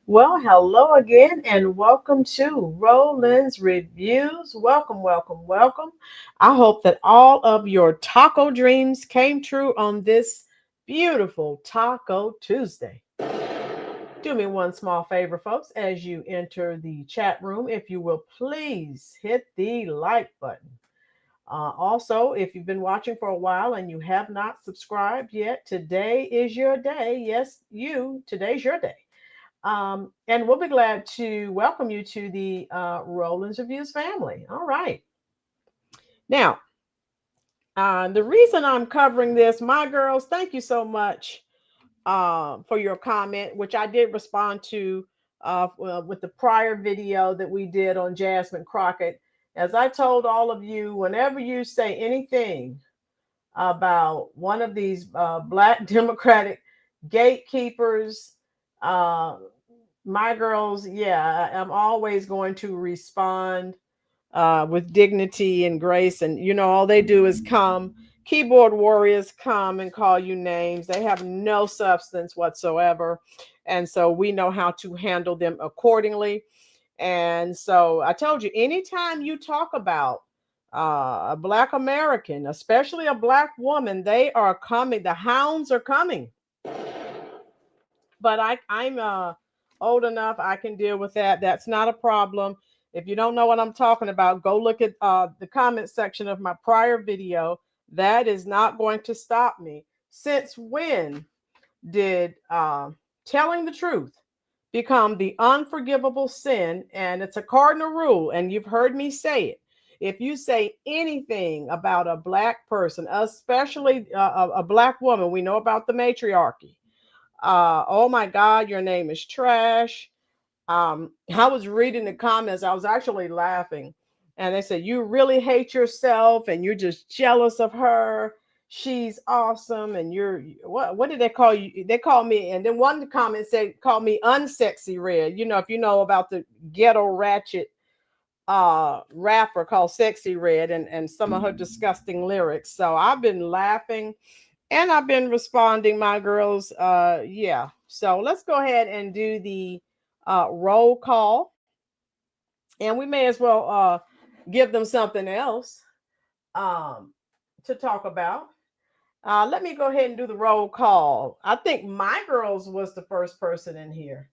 Well, hello again, and welcome to Rolynn's Reviews. Welcome, welcome, welcome. I hope that all of your taco dreams came true on this beautiful Taco Tuesday. Do me one small favor, folks, as you enter the chat room, if you will please hit the like button. Also, if you've been watching for a while and you have not subscribed yet, today is your day. Yes, today's your day. And we'll be glad to welcome you to the Rolynn's Reviews family. All right. Now, the reason I'm covering this, my girls, thank you so much for your comment, which I did respond to with the prior video that we did on Jasmine Crockett. As I told all of you, whenever you say anything about one of these Black Democratic gatekeepers, my girls, yeah, I'm always going to respond with dignity and grace. And, all they do is come, keyboard warriors come and call you names. They have no substance whatsoever. And so we know how to handle them accordingly. And so I told you, anytime you talk about a Black American, especially a Black woman, they are coming. The hounds are coming. But I'm old enough, I can deal with that. That's not a problem. If you don't know what I'm talking about, go look at the comment section of my prior video. That is not going to stop me. Since when did telling the truth become the unforgivable sin? And it's a cardinal rule, and you've heard me say it. If you say anything about a Black person, especially a Black woman, we know about the matriarchy. Oh my God, your name is trash. I was reading the comments. I was actually laughing. And they said, you really hate yourself and you're just jealous of her. She's awesome. And what did they call you? They called me. And then one comment said, call me unsexy red. If you know about the ghetto ratchet rapper called Sexy Red and some of her disgusting lyrics. So I've been laughing. And I've been responding, my girls. Yeah. So let's go ahead and do the roll call. And we may as well give them something else to talk about. Let me go ahead and do the roll call. I think my girls was the first person in here.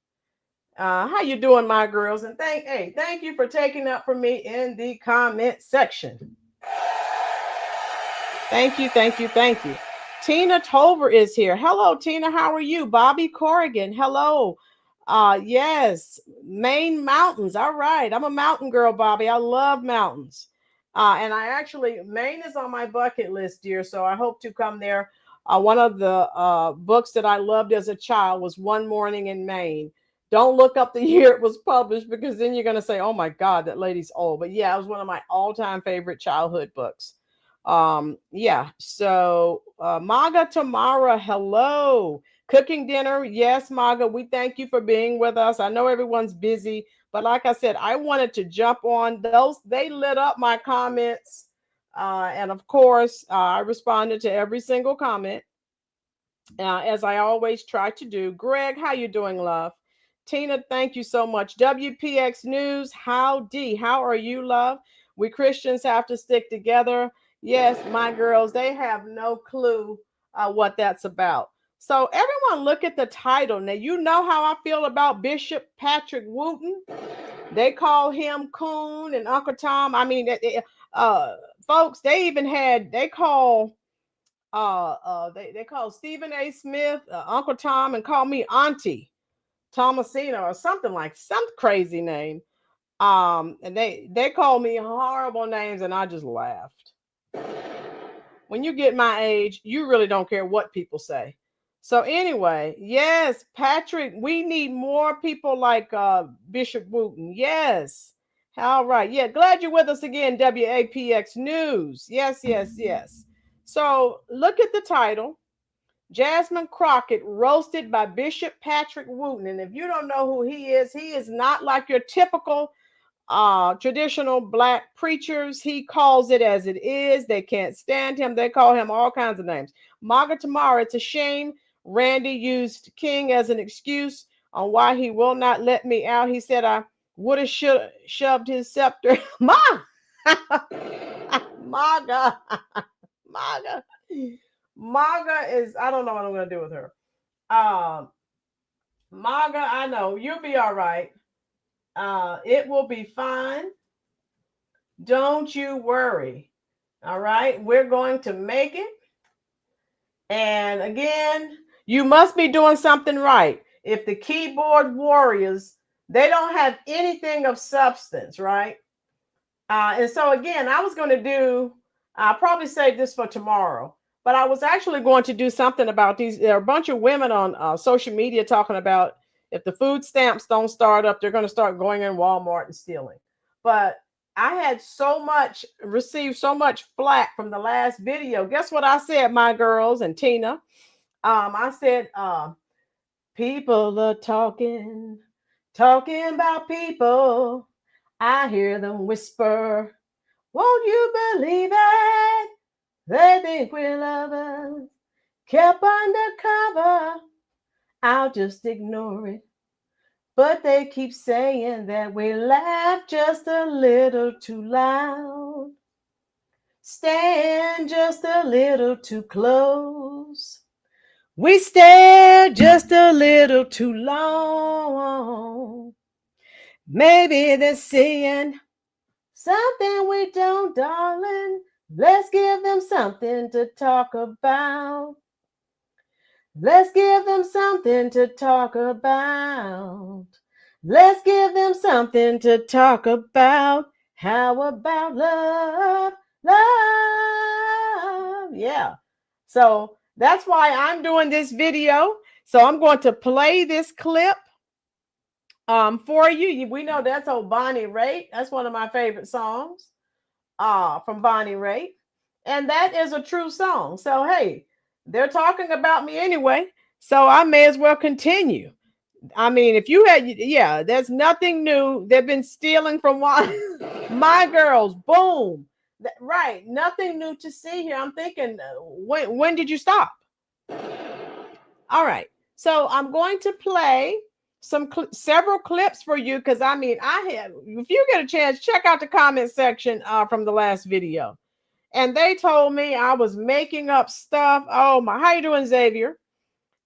How you doing, my girls? And thank you for taking up for me in the comment section. Thank you, thank you, thank you. Tina Tolver is here. Hello, Tina. How are you? Bobby Corrigan. Hello. Yes, Maine mountains. All right. I'm a mountain girl, Bobby. I love mountains. And Maine is on my bucket list, dear. So I hope to come there. One of the books that I loved as a child was One Morning in Maine. Don't look up the year it was published, because then you're going to say, oh my God, that lady's old. But yeah, it was one of my all-time favorite childhood books. Yeah. So Maga Tamara, hello. Cooking dinner. Yes, Maga, we thank you for being with us. I know everyone's busy, but like I said, I wanted to jump on those. They lit up my comments. And of course, I responded to every single comment, as I always try to do. Greg, how you doing, love? Tina, thank you so much. WPX News, howdy. How are you, love? We Christians have to stick together. Yes, my girls, they have no clue what that's about. So everyone look at the title. Now, you know how I feel about Bishop Patrick Wooten. They call him Coon and Uncle Tom. I mean, folks, they call Stephen A. Smith Uncle Tom, and call me Auntie Thomasina or something, like some crazy name. And they call me horrible names, and I just laughed. When you get my age, you really don't care what people say. So anyway, yes, Patrick, we need more people like Bishop Wooten. Yes. All right. Yeah, glad you're with us again, WAPX News. Yes, yes, yes. So look at the title. Jasmine Crockett roasted by Bishop Patrick Wooten. And if you don't know who he is not like your typical traditional black preachers. He calls it as it is. They can't stand him. They call him all kinds of names. Maga Tamara, it's a shame Randy used King as an excuse on why he will not let me out. He said I would have shoved his scepter. Maga, Maga, Maga. Maga is, I don't know what I'm going to do with her. Maga, I know you'll be all right. It will be fine. Don't you worry. All right. We're going to make it. And again, you must be doing something right. If the keyboard warriors, they don't have anything of substance, right? And so again, I was going to do, I'll probably save this for tomorrow, but I was actually going to do something about these. There are a bunch of women on social media talking about if the food stamps don't start up, they're going to start going in Walmart and stealing. But I had received so much flack from the last video. Guess what I said, my girls and Tina? I said, people are talking about people. I hear them whisper, won't you believe it? They think we're lovers, kept undercover. I'll just ignore it. But they keep saying that we laugh just a little too loud, stand just a little too close. We stare just a little too long. Maybe they're seeing something we don't, darling. Let's give them something to talk about. Let's give them something to talk about. Let's give them something to talk about. How about love? Love. Yeah. So that's why I'm doing this video. So I'm going to play this clip for you. We know that's old Bonnie Raitt. That's one of my favorite songs from Bonnie Raitt. And that is a true song. So, hey, they're talking about me anyway, so I may as well continue. I mean, if you had, yeah, there's nothing new. They've been stealing from my girls. Boom. Right. Nothing new to see here. I'm thinking, when did you stop? All right. So I'm going to play several clips for you because I mean, if you get a chance, check out the comment section from the last video. And they told me I was making up stuff. Oh my, how you doing, Xavier?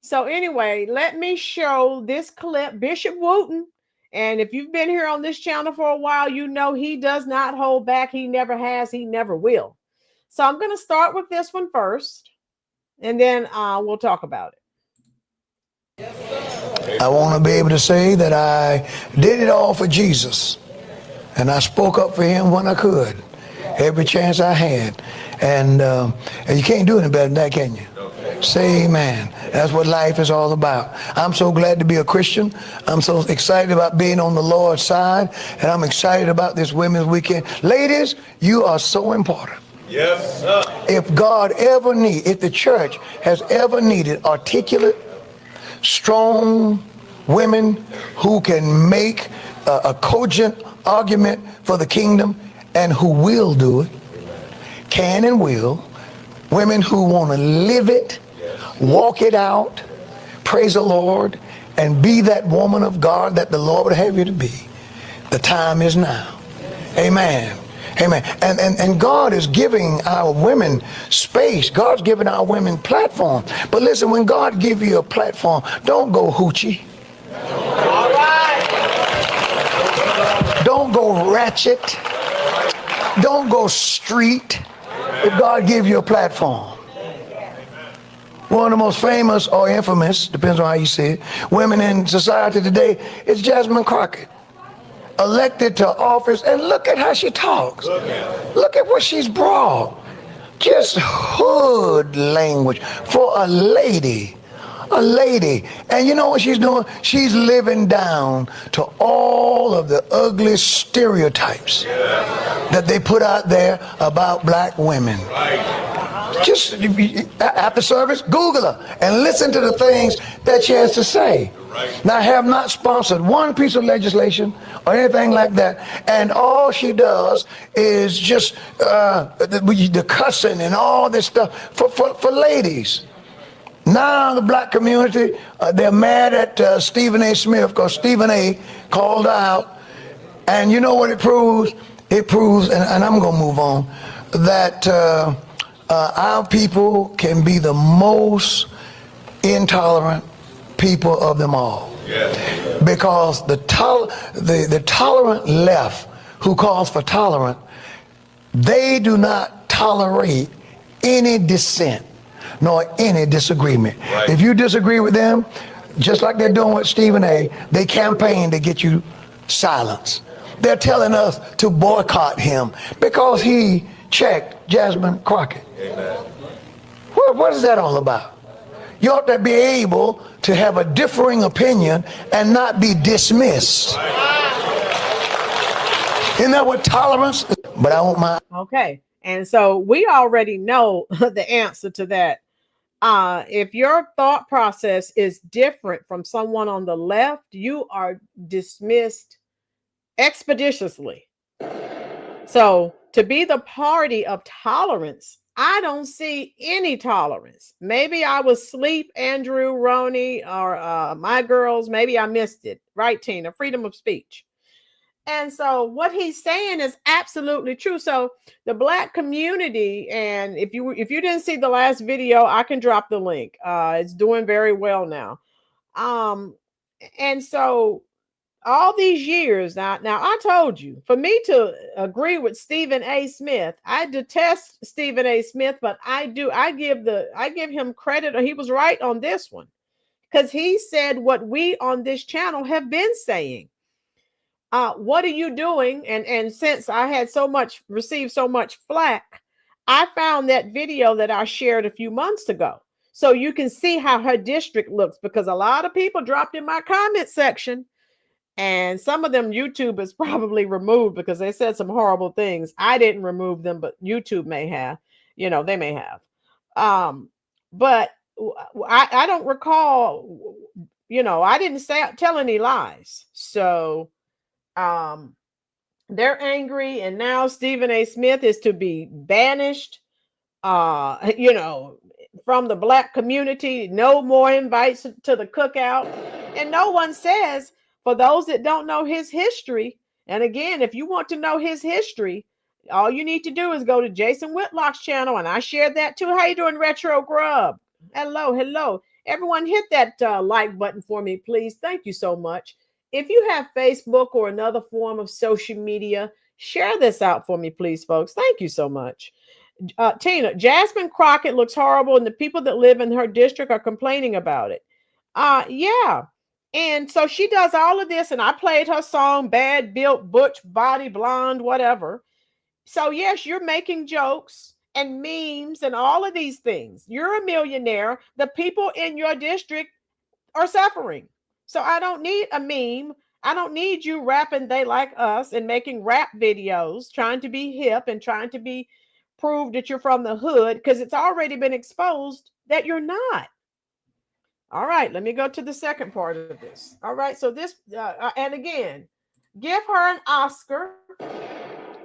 So anyway, let me show this clip, Bishop Wooten. And if you've been here on this channel for a while, you know he does not hold back. He never has, he never will. So I'm going to start with this one first, and then we'll talk about it. I want to be able to say that I did it all for Jesus. And I spoke up for him when I could. Every chance I had. And you can't do any better than that, can you? Say amen. That's what life is all about. I'm so glad to be a Christian. I'm so excited about being on the Lord's side. And I'm excited about this Women's Weekend. Ladies, you are so important. Yes, sir. If the church has ever needed articulate, strong women who can make a cogent argument for the kingdom, and who will do it, can and will, women who want to live it, walk it out, praise the Lord, and be that woman of God that the Lord would have you to be. The time is now. Amen. Amen. And God is giving our women space. God's giving our women platform. But listen, when God gives you a platform, don't go hoochie. All right. Don't go ratchet. Don't go street. If God gives you a platform. One of the most famous or infamous, depends on how you see it, women in society today is Jasmine Crockett. Elected to office, and look at how she talks. Look at what she's brought. Just hood language for a lady a lady. And you know what she's doing? She's living down to all of the ugly stereotypes that they put out there about black women. Just after service, Google her and listen to the things that she has to say. Now, I have not sponsored one piece of legislation or anything like that, and all she does is just the cussing and all this stuff for ladies. Now the black community, they're mad at Stephen A. Smith because Stephen A. called her out. And you know what it proves? It proves, and I'm going to move on, that our people can be the most intolerant people of them all. Yes. Because the tolerant left who calls for tolerance, they do not tolerate any dissent nor any disagreement. Right. If you disagree with them, just like they're doing with Stephen A., they campaign to get you silenced. They're telling us to boycott him because he checked Jasmine Crockett. Amen. What is that all about? You ought to be able to have a differing opinion and not be dismissed. Isn't that what tolerance is? But I want my... Okay. And so we already know the answer to that. If your thought process is different from someone on the left, you are dismissed expeditiously. So to be the party of tolerance, I don't see any tolerance. Maybe I was asleep, Andrew, Roni, or my girls. Maybe I missed it. Right, Tina? Freedom of speech. And so what he's saying is absolutely true. So the black community, and if you didn't see the last video, I can drop the link. It's doing very well now. And so all these years now I told you, for me to agree with Stephen A. Smith, I detest Stephen A. Smith, but I give him credit, or he was right on this one, because he said what we on this channel have been saying. What are you doing? And since I had received so much flack, I found that video that I shared a few months ago. So you can see how her district looks, because a lot of people dropped in my comment section, and some of them YouTube is probably removed because they said some horrible things. I didn't remove them, but YouTube may have, they may have. But I don't recall, I didn't tell any lies. So they're angry, and now Stephen A. Smith is to be banished, from the black community. No more invites to the cookout. And no one says, for those that don't know his history, and again, if you want to know his history, all you need to do is go to Jason Whitlock's channel, and I shared that too. How you doing, Retro Grub? Hello. Everyone hit that like button for me, please. Thank you so much. If you have Facebook or another form of social media, share this out for me, please, folks. Thank you so much. Tina, Jasmine Crockett looks horrible, and the people that live in her district are complaining about it. Yeah. And so she does all of this, and I played her song, Bad Built, Butch, Body, Blonde, whatever. So yes, you're making jokes and memes and all of these things. You're a millionaire. The people in your district are suffering. So I don't need a meme. I don't need you rapping They Like Us and making rap videos, trying to be hip and trying to prove that you're from the hood, because it's already been exposed that you're not. All right, let me go to the second part of this. All right, so this, and again, give her an Oscar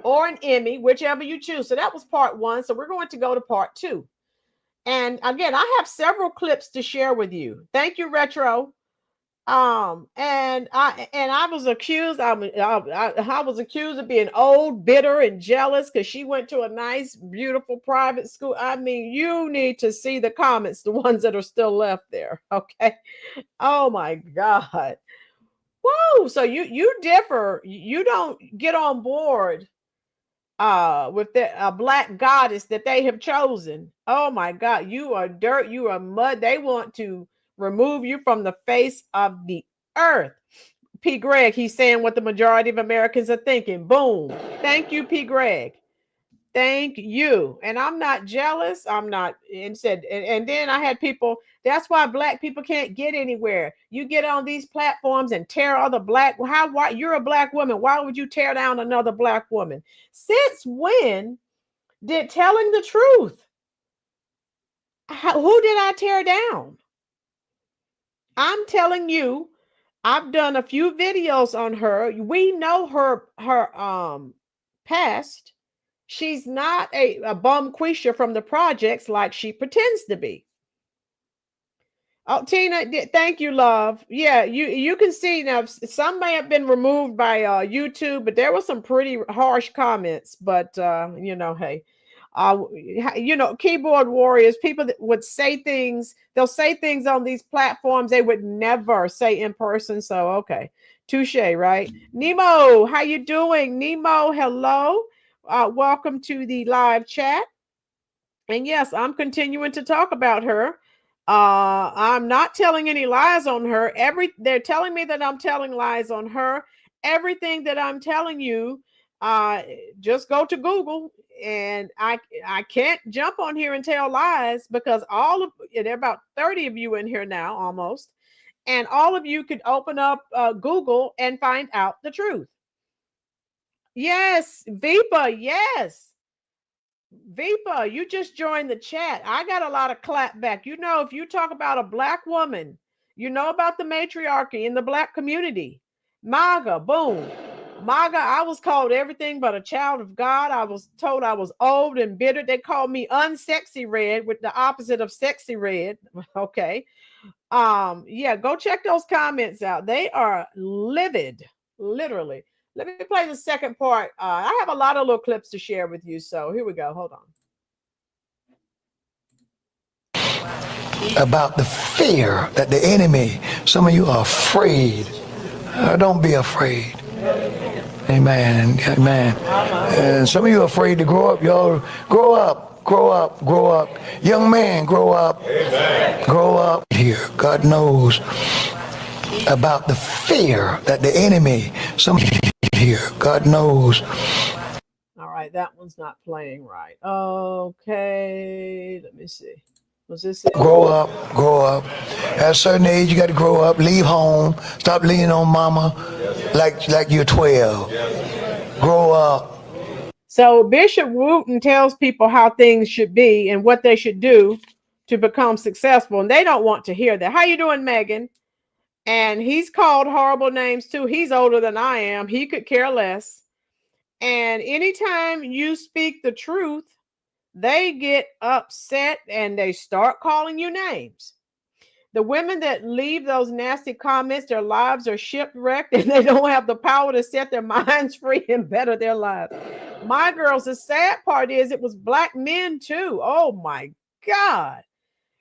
or an Emmy, whichever you choose. So that was part one. So we're going to go to part two. And again, I have several clips to share with you. Thank you, Retro. And I was accused. I was accused of being old, bitter, and jealous because she went to a nice, beautiful private school. I mean, you need to see the comments, the ones that are still left there. Okay. Oh my God. Whoa. So you differ. You don't get on board with a black goddess that they have chosen. Oh my God. You are dirt. You are mud. They want to remove you from the face of the earth. P. Greg, he's saying what the majority of Americans are thinking. Boom. Thank you, P. Greg. Thank you. And I'm not jealous. I'm not, and then I had people, that's why black people can't get anywhere. You get on these platforms and tear other black, why you're a black woman. Why would you tear down another black woman? Since when did telling the truth? Who did I tear down? I'm telling you, I've done a few videos on her. We know her past. She's not a bum quisha from the projects like she pretends to be. Oh, Tina, thank you, love. Yeah, you can see now. Some may have been removed by YouTube, but there were some pretty harsh comments. But hey, keyboard warriors, people that would say things. They'll say things on these platforms they would never say in person. So okay, touche, right? Nemo, how you doing? Nemo, hello. Welcome to the live chat. And yes, I'm continuing to talk about her. I'm not telling any lies on her. They're telling me that I'm telling lies on her. Everything that I'm telling you, just go to Google, and I can't jump on here and tell lies because there are about 30 of you in here now almost, and all of you could open up Google and find out the truth. Yes, Vipa, yes. Vipa, you just joined the chat. I got a lot of clap back. If you talk about a black woman, you know about the matriarchy in the black community. MAGA, boom. MAGA, I was called everything but a child of God. I was told I was old and bitter. They called me unsexy red, with the opposite of sexy red. Okay. Yeah, go check those comments out. They are livid, literally. Let me play the second part. I have a lot of little clips to share with you. So here we go. Hold on. About the fear that the enemy, some of you are afraid. Don't be afraid. Amen. Amen. And some of you are afraid to grow up. Y'all grow up. Grow up. Grow up. Young man, grow up. Amen. Grow up. Here, God knows about the fear that the enemy, some here, God knows. All right, that one's not playing right. Okay, let me see. Was this it? Grow up, grow up. At a certain age, you got to grow up, leave home, stop leaning on mama like you're 12. Grow up. So Bishop Wooten tells people how things should be and what they should do to become successful, and they don't want to hear that. How you doing, Megan? And he's called horrible names too. He's older than I am. He could care less. And anytime you speak the truth, they get upset and they start calling you names. The women that leave those nasty comments, their lives are shipwrecked and they don't have the power to set their minds free and better their lives. My girls, the sad part is it was black men too. Oh my God.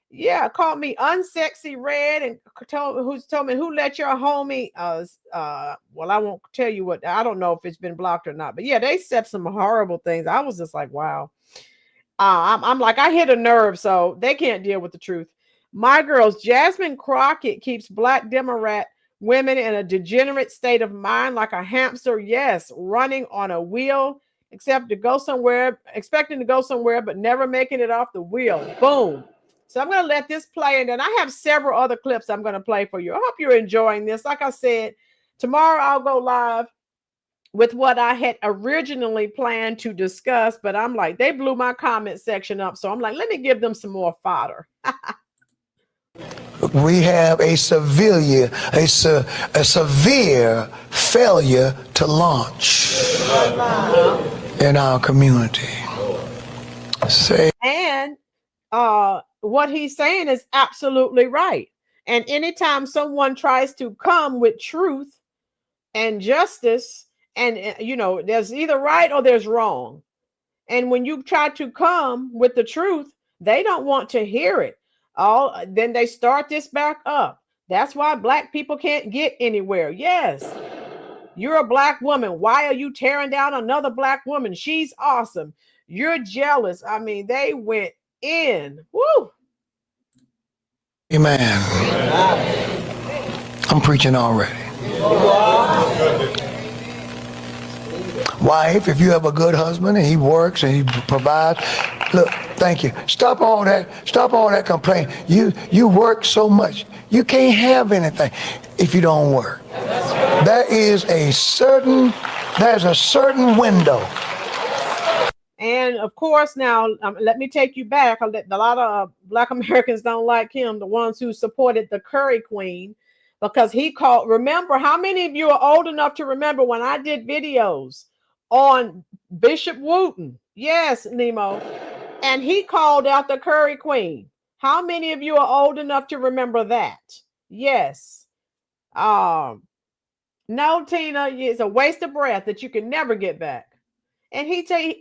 Yeah, called me unsexy red and told me who let your homie well, I won't tell you what. I don't know if it's been blocked or not, but yeah, they said some horrible things. I was just like, wow. I'm like, I hit a nerve, so they can't deal with the truth. My girls, Jasmine Crockett keeps black Democrat women in a degenerate state of mind like a hamster, yes, running on a wheel, expecting to go somewhere, but never making it off the wheel. Boom. So I'm going to let this play, and then I have several other clips I'm going to play for you. I hope you're enjoying this. Like I said, tomorrow I'll go live with what I had originally planned to discuss, but I'm like, they blew my comment section up. So I'm like, let me give them some more fodder. We have a severe failure to launch in our community. And what he's saying is absolutely right. And anytime someone tries to come with truth and justice, and there's either right or there's wrong. And when you try to come with the truth, they don't want to hear it. Then they start this back up. That's why black people can't get anywhere. Yes, you're a black woman. Why are you tearing down another black woman? She's awesome. You're jealous. I mean, they went in. Woo. Amen. I'm preaching already. wife, if you have a good husband and he works and he provides, look, thank you. Stop all that complaining. You work so much. You can't have anything if you don't work. There's a certain window. And of course, now let me take you back. A lot of Black Americans don't like him, the ones who supported the Curry Queen, because he called. Remember, how many of you are old enough to remember when I did videos on Bishop Wooten? Yes, Nemo. And he called out the Curry Queen. How many of you are old enough to remember that? Yes. No, Tina, it's a waste of breath that you can never get back. And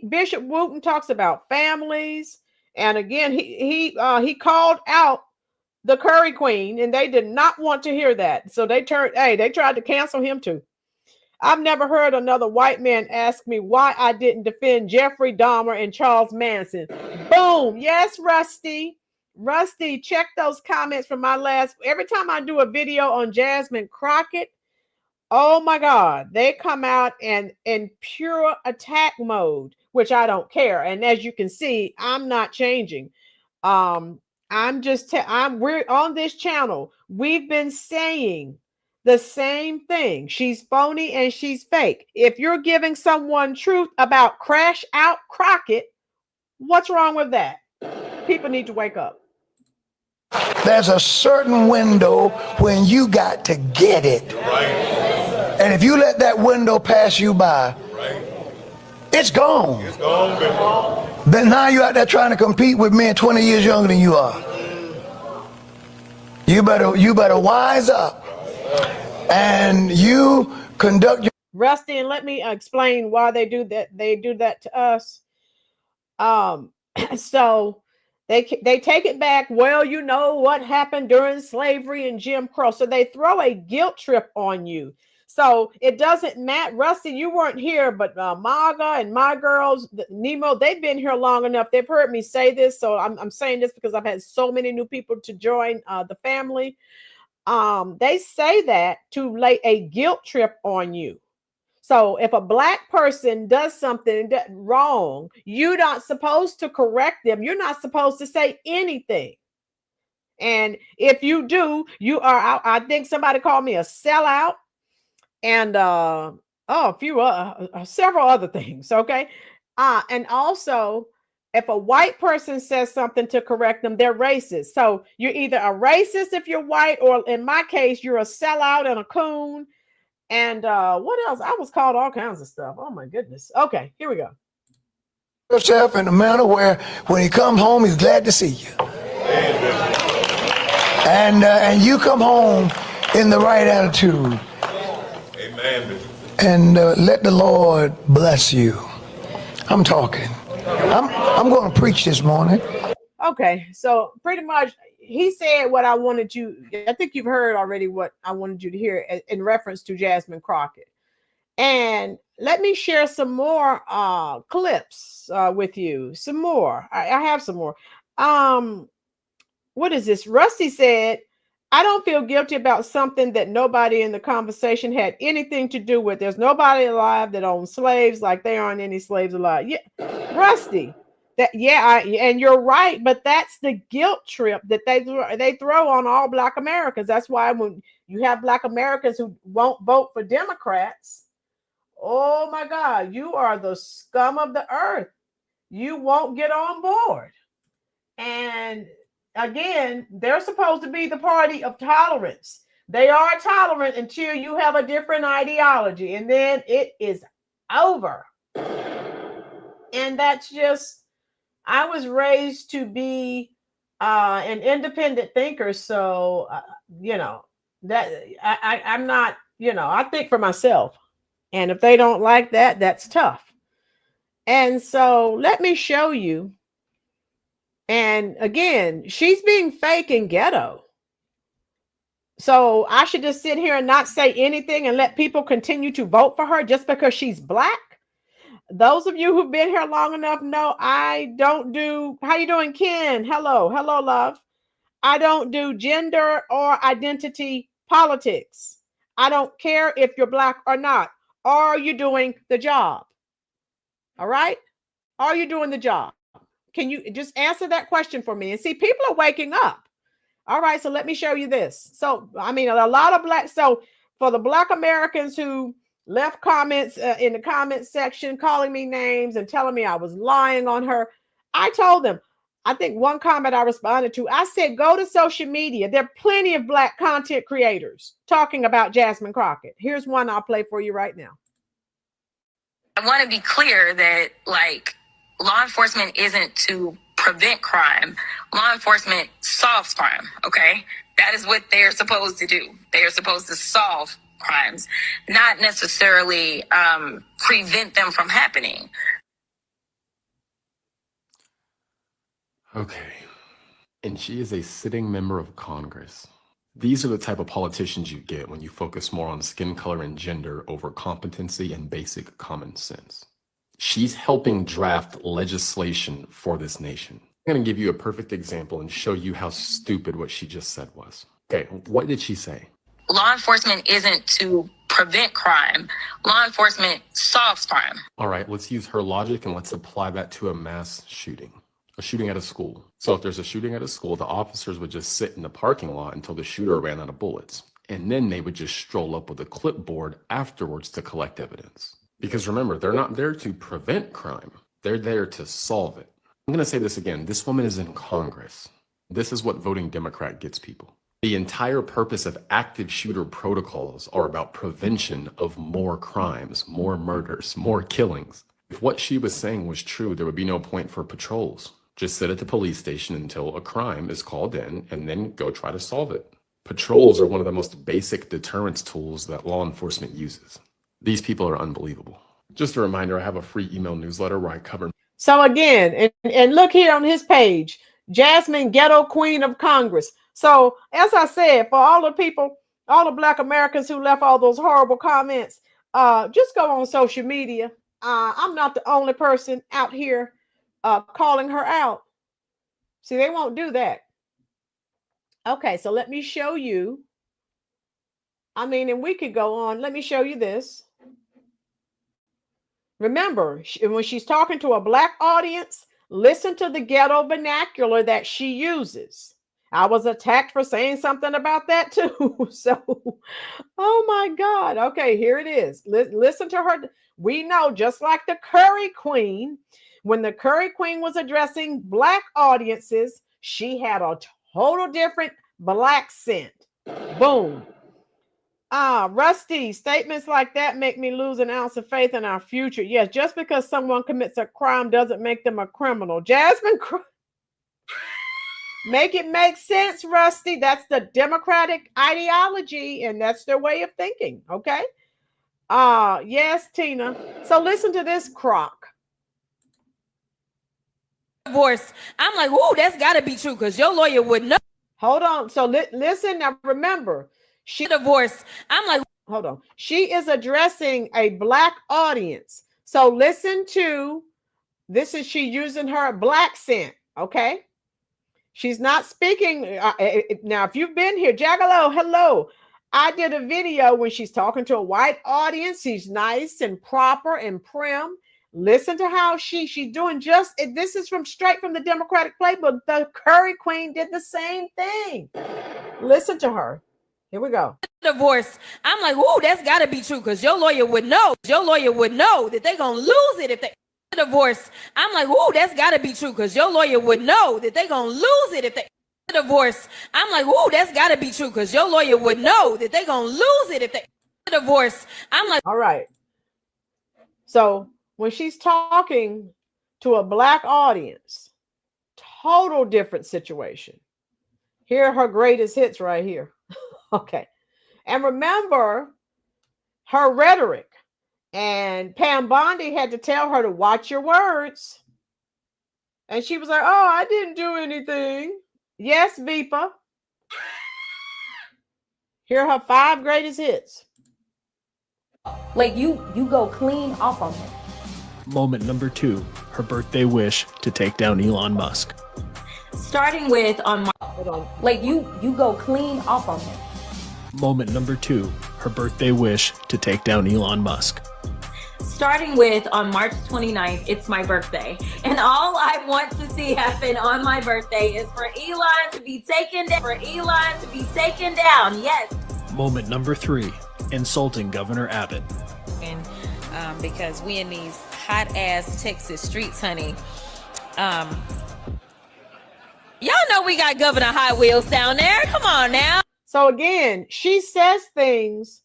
Bishop Wooten talks about families, and again, he called out the Curry Queen, and they did not want to hear that. So they tried to cancel him too. I've never heard another white man ask me why I didn't defend Jeffrey Dahmer and Charles Manson. Boom. Yes, Rusty. Rusty, check those comments from my last. Every time I do a video on Jasmine Crockett, oh my God, they come out in pure attack mode, which I don't care. And as you can see, I'm not changing. We're on this channel. We've been saying the same thing. She's phony and she's fake. If you're giving someone truth about Crash Out Crockett, what's wrong with that? People need to wake up. There's a certain window when you got to get it. Right. And if you let that window pass you by, it's gone. It's gone. Then now you're out there trying to compete with men 20 years younger than you are. You better wise up and you conduct your. Rusty, and let me explain why they do that. They do that to us. So they take it back. Well, you know what happened during slavery and Jim Crow. So they throw a guilt trip on you. So it doesn't matter. Rusty, you weren't here, but Maga and my girls, Nemo, they've been here long enough. They've heard me say this. So I'm saying this because I've had so many new people to join the family. They say that to lay a guilt trip on you. So if a Black person does something wrong, you're not supposed to correct them. You're not supposed to say anything. And if you do, you are, I think somebody called me a sellout. And several other things. Okay. And also, if a white person says something to correct them, they're racist. So you're either a racist if you're white, or in my case, you're a sellout and a coon. And what else? I was called all kinds of stuff. Oh my goodness. Okay, here we go. Yourself in a manner where when he comes home, he's glad to see you. And you come home in the right attitude. And let the Lord bless you. I'm talking. I'm going to preach this morning. Okay, so pretty much he said what I wanted you. I think you've heard already what I wanted you to hear in reference to Jasmine Crockett. And let me share some more clips with you. Some more. I have some more. What is this? Rusty said, I don't feel guilty about something that nobody in the conversation had anything to do with. There's nobody alive that owns slaves, like there aren't any slaves alive. Yeah, Rusty. And you're right, but that's the guilt trip that they throw on all Black Americans. That's why when you have Black Americans who won't vote for Democrats, oh my God, you are the scum of the earth. You won't get on board. And again, they're supposed to be the party of tolerance. They are tolerant until you have a different ideology, and then it is over. And that's just, I was raised to be an independent thinker. So, that I'm not, I think for myself. And if they don't like that, that's tough. And so let me show you. And again, she's being fake and ghetto. So I should just sit here and not say anything and let people continue to vote for her just because she's Black. Those of you who've been here long enough know I don't do, how you doing, Ken? Hello, love. I don't do gender or identity politics. I don't care if you're Black or not. Are you doing the job? All right? Are you doing the job? Can you just answer that question for me? And see, people are waking up. All right, so let me show you this. So, I mean, a lot of so for the Black Americans who left comments in the comment section calling me names and telling me I was lying on her, I told them, I think one comment I responded to, I said, go to social media. There are plenty of Black content creators talking about Jasmine Crockett. Here's one I'll play for you right now. I want to be clear that, like, law enforcement isn't to prevent crime. Law enforcement solves crime, okay? That is what they're supposed to do. They are supposed to solve crimes, not necessarily prevent them from happening. Okay. And she is a sitting member of Congress. These are the type of politicians you get when you focus more on skin color and gender over competency and basic common sense. She's helping draft legislation for this nation. I'm going to give you a perfect example and show you how stupid what she just said was. Okay, what did she say? Law enforcement isn't to prevent crime. Law enforcement solves crime. All right, let's use her logic and let's apply that to a mass shooting. A shooting at a school. So if there's a shooting at a school, the officers would just sit in the parking lot until the shooter ran out of bullets. And then they would just stroll up with a clipboard afterwards to collect evidence. Because remember, they're not there to prevent crime. They're there to solve it. I'm going to say this again. This woman is in Congress. This is what voting Democrat gets people. The entire purpose of active shooter protocols are about prevention of more crimes, more murders, more killings. If what she was saying was true, there would be no point for patrols. Just sit at the police station until a crime is called in and then go try to solve it. Patrols are one of the most basic deterrence tools that law enforcement uses. These people are unbelievable. Just a reminder, I have a free email newsletter where I cover. So again, and look here on his page, Jasmine, Ghetto Queen of Congress. So as I said, for all the people, all the Black Americans who left all those horrible comments, just go on social media. I'm not the only person out here calling her out. See, they won't do that. Okay, so let me show you. I mean, and we could go on. Let me show you this. Remember, when she's talking to a Black audience, listen to the ghetto vernacular that she uses. I was attacked for saying something about that too. So, oh my God. Okay, here it is. Listen to her. We know, just like the Curry Queen, when the Curry Queen was addressing Black audiences, she had a total different Black scent. Boom. Rusty, statements like that make me lose an ounce of faith in our future. Yes, just because someone commits a crime doesn't make them a criminal. Jasmine, make it make sense, Rusty. That's the Democratic ideology, and that's their way of thinking, okay? Yes, Tina. So listen to this, Croc. Divorce. I'm like, ooh, that's got to be true because your lawyer would know. Hold on. So listen, now remember. She divorce. I'm like, hold on. She is addressing a Black audience. So listen to this. Is she using her Black scent? Okay. She's not speaking. Now, if you've been here, Jagalo, hello. I did a video when she's talking to a white audience. She's nice and proper and prim. Listen to how she's doing just, this is straight from the Democratic playbook. The Curry Queen did the same thing. Listen to her. Here we go. Divorce. I'm like, ooh, that's got to be true because your lawyer would know. Your lawyer would know that they're going to lose it if they divorce. I'm like, ooh, that's got to be true because your lawyer would know that they're going to lose it if they divorce. I'm like, ooh, that's got to be true because your lawyer would know that they're going to lose it if they divorce. I'm like, all right. So when she's talking to a Black audience, total different situation. Here are her greatest hits right here. Okay. And remember her rhetoric. And Pam Bondi had to tell her to watch your words. And she was like, oh, I didn't do anything. Yes, Vipa. Here are her 5 greatest hits. like you go clean off of it. Moment number 2, her birthday wish to take down Elon Musk. Starting with on my, like you go clean off of it. Moment number 2, her birthday wish to take down Elon Musk. starting with on March 29th, it's my birthday. And all I want to see happen on my birthday is for Elon to be taken down. Yes. Moment number 3, insulting Governor Abbott. And because we in these hot ass Texas streets, honey. Y'all know we got Governor Hot Wheels down there. Come on now. So again, she says things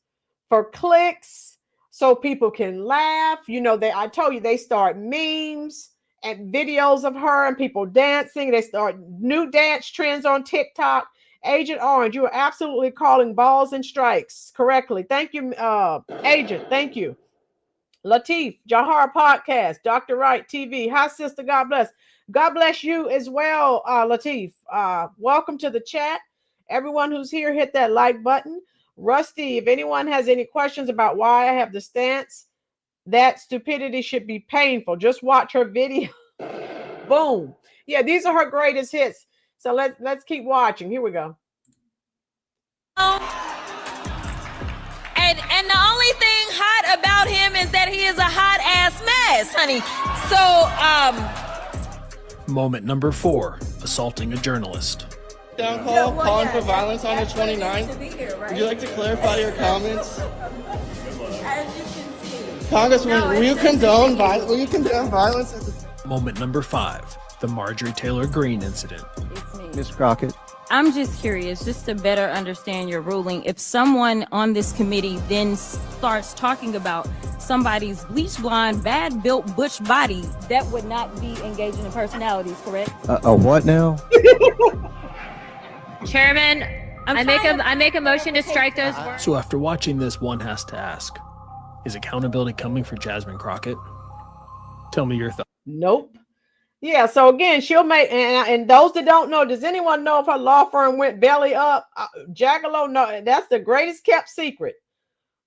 for clicks so people can laugh. You know, I told you they start memes and videos of her and people dancing. They start new dance trends on TikTok. Agent Orange, you are absolutely calling balls and strikes correctly. Thank you, Agent. Thank you. Latif, Jahar Podcast, Dr. Wright TV. Hi, sister. God bless. God bless you as well, Latif. Welcome to the chat. Everyone who's here, hit that like button. Rusty, if anyone has any questions about why I have the stance, that stupidity should be painful. Just watch her video. Boom. Yeah, these are her greatest hits. So let's keep watching. Here we go. And the only thing hot about him is that he is a hot ass mess, honey. So Moment number 4, assaulting a journalist. Down call, calling for violence on the 29th. Would you like to clarify your comments? Congressman, will you condone violence? Moment number 5, the Marjorie Taylor Greene incident. It's me. Ms. Crockett. I'm just curious, just to better understand your ruling. If someone on this committee then starts talking about somebody's bleach blonde, bad built butch body, that would not be engaging in personalities, correct? A what now? Chairman, I make a motion to strike those words. So after watching this, one has to ask, is accountability coming for Jasmine Crockett? Tell me your thoughts. Nope. Yeah, so again, she'll make, and those that don't know, does anyone know if her law firm went belly up? Jaggalo, no, that's the greatest kept secret.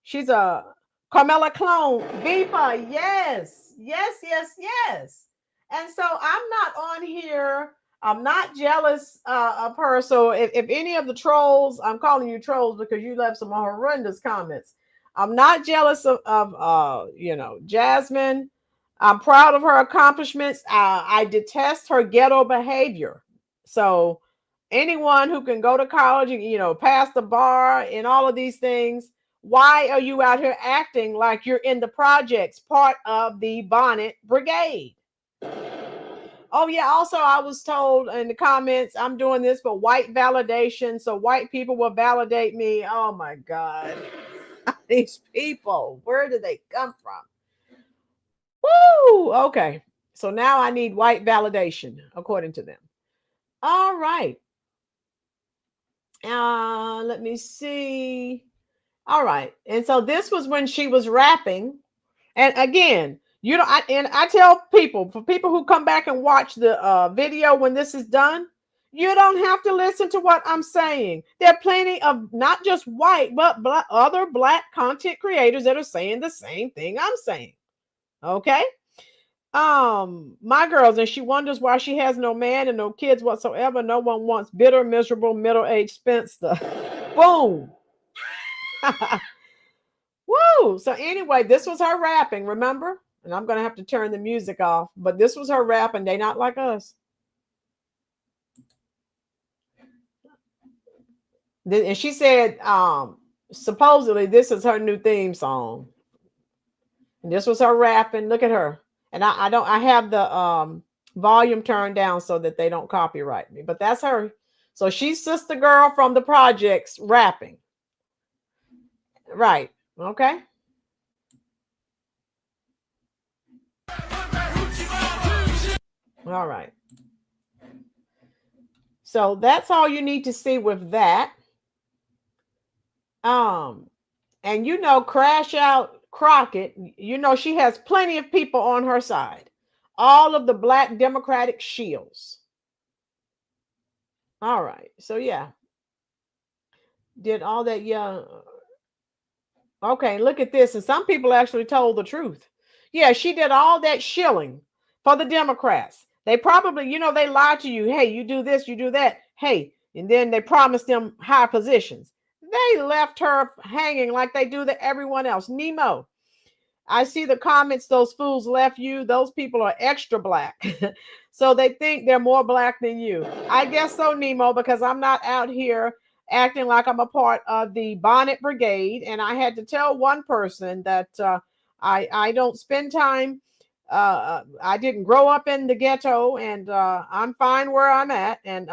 She's a Carmela clone. Vipa, yes. And so I'm not on here. I'm not jealous of her. So if any of the trolls, I'm calling you trolls because you left some horrendous comments. I'm not jealous of Jasmine. I'm proud of her accomplishments. I detest her ghetto behavior. So anyone who can go to college and, pass the bar and all of these things, why are you out here acting like you're in the projects, part of the Bonnet Brigade? Oh, yeah. Also, I was told in the comments, I'm doing this for white validation. So white people will validate me. Oh, my God. These people, where do they come from? Woo! Okay. So now I need white validation, according to them. All right. Let me see. All right. And so this was when she was rapping. And again, I tell people, for people who come back and watch the video when this is done, you don't have to listen to what I'm saying. There are plenty of not just white, but other black content creators that are saying the same thing I'm saying. Okay. My girls, and she wonders why she has no man and no kids whatsoever. No one wants bitter, miserable, middle-aged spinster. Boom. Woo. So anyway, this was her rapping, remember? And I'm going to have to turn the music off, but this was her rapping. They not like us. And she said, supposedly this is her new theme song. And this was her rapping. Look at her. And I have the volume turned down so that they don't copyright me, but that's her. So she's sister girl from the projects rapping. Right. Okay. All right. So that's all you need to see with that. And Crash Out Crockett, she has plenty of people on her side. All of the black Democratic shields. All right. So yeah. Did all that, yeah. Okay, look at this. And some people actually told the truth. Yeah, she did all that shilling for the Democrats. They probably, they lied to you. Hey, you do this, you do that. Hey, and then they promised them high positions. They left her hanging like they do to everyone else. Nemo. I see the comments those fools left you. Those people are extra black. So they think they're more black than you. I guess so, Nemo, because I'm not out here acting like I'm a part of the Bonnet Brigade. And I had to tell one person that I don't spend time. I didn't grow up in the ghetto, and I'm fine where I'm at. And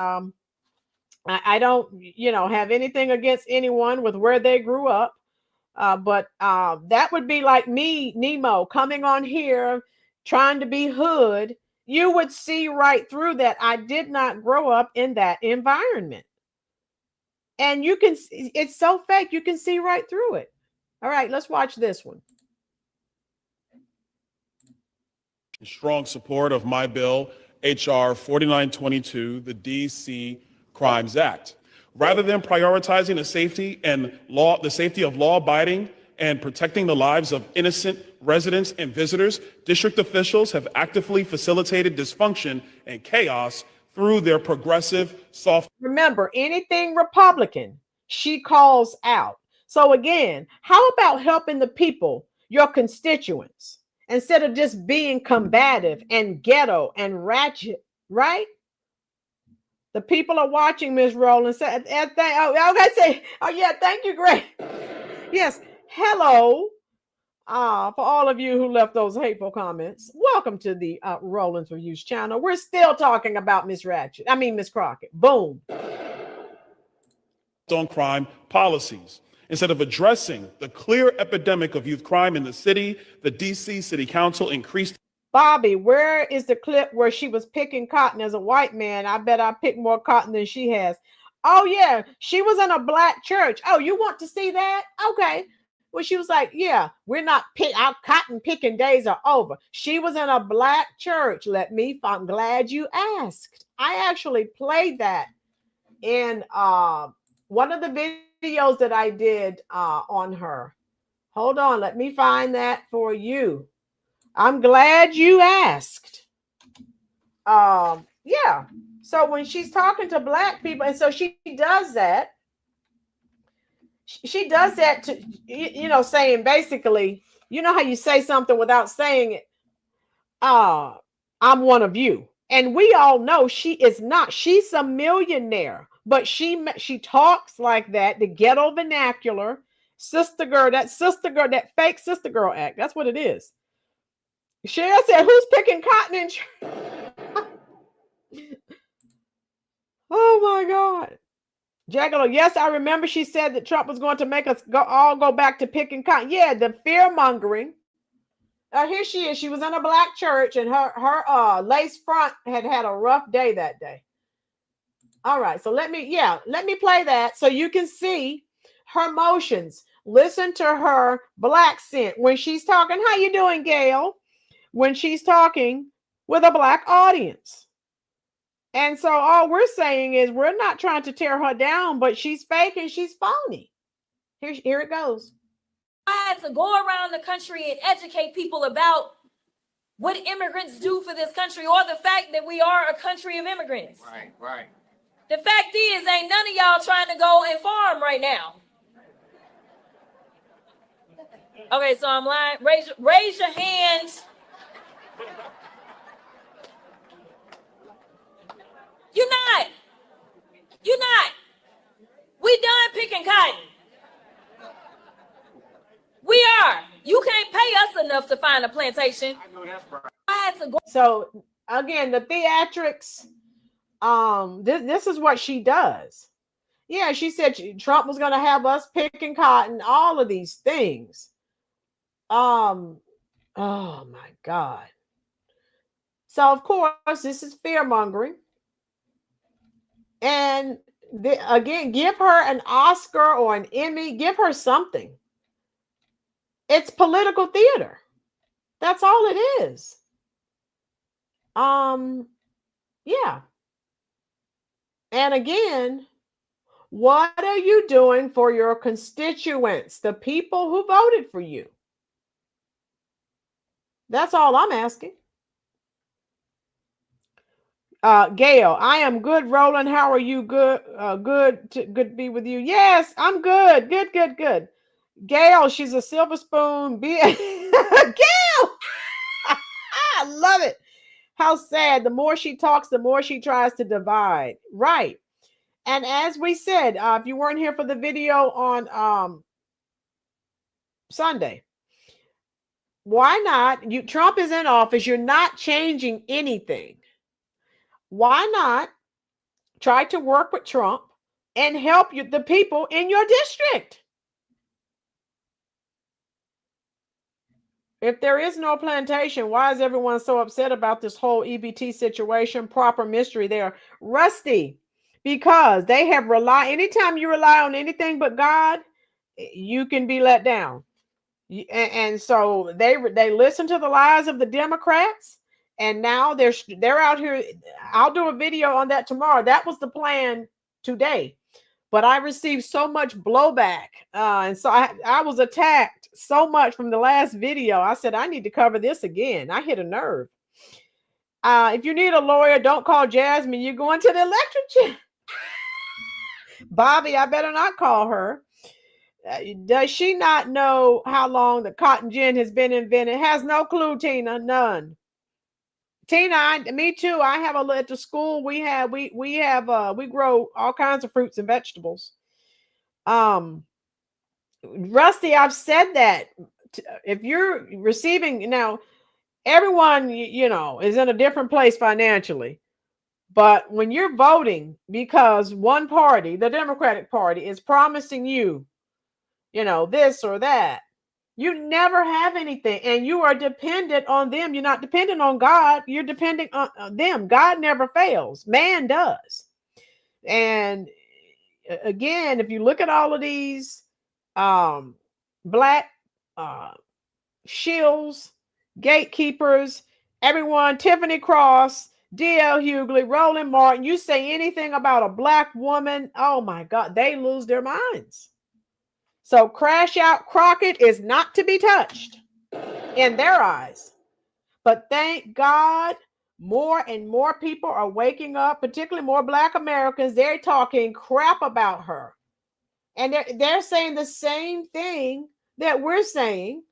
I don't, have anything against anyone with where they grew up. But that would be like me, Nemo, coming on here trying to be hood. You would see right through that. I did not grow up in that environment. And you can, it's so fake, you can see right through it. All right, let's watch this one. Strong support of my bill, H.R. 4922, the D.C. Crimes Act. Rather than prioritizing the safety of law-abiding and protecting the lives of innocent residents and visitors, district officials have actively facilitated dysfunction and chaos through their progressive soft. Remember, anything Republican, she calls out. So again, how about helping the people, your constituents, instead of just being combative and ghetto and ratchet, right? The people are watching, Ms. Rolynn. Thank you, Greg. Yes, hello. For all of you who left those hateful comments, welcome to the Rollins Reviews channel. We're still talking about Miss Crockett. Boom. On crime policies. Instead of addressing the clear epidemic of youth crime in the city, the DC City Council increased. Bobby, where is the clip where she was picking cotton as a white man? I bet I picked more cotton than she has. Oh, yeah. She was in a black church. Oh, you want to see that? Okay. Well, she was like, yeah, our cotton picking days are over. She was in a black church. I'm glad you asked. I actually played that in one of the videos that I did on her. Hold on. Let me find that for you. I'm glad you asked. Yeah. So when she's talking to black people, and so she does that. She does that to, saying basically, how you say something without saying it. I'm one of you. And we all know she is not. She's a millionaire, but she talks like that, the ghetto vernacular, sister girl, that fake sister girl act. That's what it is. Cheryl said, who's picking cotton in church? Oh my God. Jackalo, yes, I remember she said that Trump was going to make us all go back to picking cotton. Yeah, the fear mongering. Here she is. She was in a black church, and her lace front had a rough day that day. All right, so let me play that so you can see her motions. Listen to her black scent when she's talking. How you doing, Gail? When she's talking with a black audience. And so all we're saying is we're not trying to tear her down, but she's fake and she's phony. Here it goes. I had to go around the country and educate people about what immigrants do for this country, or the fact that we are a country of immigrants. Right. The fact is, ain't none of y'all trying to go and farm right now. Okay, so I'm lying. Raise your hands. You're not. We done picking cotton. We are. You can't pay us enough to find a plantation. I know that's right. I had to go. So again, the theatrics, this is what she does. Yeah, she said Trump was going to have us picking cotton, all of these things. Oh my God. So of course, this is fear mongering. And again, give her an Oscar or an Emmy, give her something. It's political theater. That's all it is. Yeah. And again, what are you doing for your constituents, the people who voted for you? That's all I'm asking. Gail, I am good. Rolynn, how are you? Good. Good to be with you. Yes, I'm good. Good. Gail, she's a silver spoon. Gail, I love it. How sad. The more she talks, the more she tries to divide. Right. And as we said, if you weren't here for the video on Sunday, why not? Trump is in office. You're not changing anything. Why not try to work with Trump and help the people in your district? If there is no plantation, why is everyone so upset about this whole EBT situation? Proper mystery there. Rusty, because they have anytime you rely on anything but God, you can be let down. And so they listen to the lies of the Democrats, and now they're out here. I'll do a video on that tomorrow. That was the plan today, but I received so much blowback, and so I was attacked so much from the last video. I said I need to cover this again. I hit a nerve. If you need a lawyer, don't call Jasmine. You're going to the electric chair. Bobby, I better not call her. Does she not know how long the cotton gin has been invented? Has no clue, Tina. None. Tina, me too. I have at the school. We grow all kinds of fruits and vegetables. Rusty, I've said that if you're receiving now, everyone is in a different place financially. But when you're voting because one party, the Democratic Party, is promising you, this or that, you never have anything, and you are dependent on them. You're not dependent on God. You're dependent on them. God never fails. Man does. And again, if you look at all of these black shills, gatekeepers, everyone, Tiffany Cross, D.L. Hughley, Rolynn Martin, you say anything about a black woman, oh my God, they lose their minds. So Crash Out Crockett is not to be touched in their eyes. But thank God more and more people are waking up, particularly more Black Americans. They're talking crap about her. And they're saying the same thing that we're saying.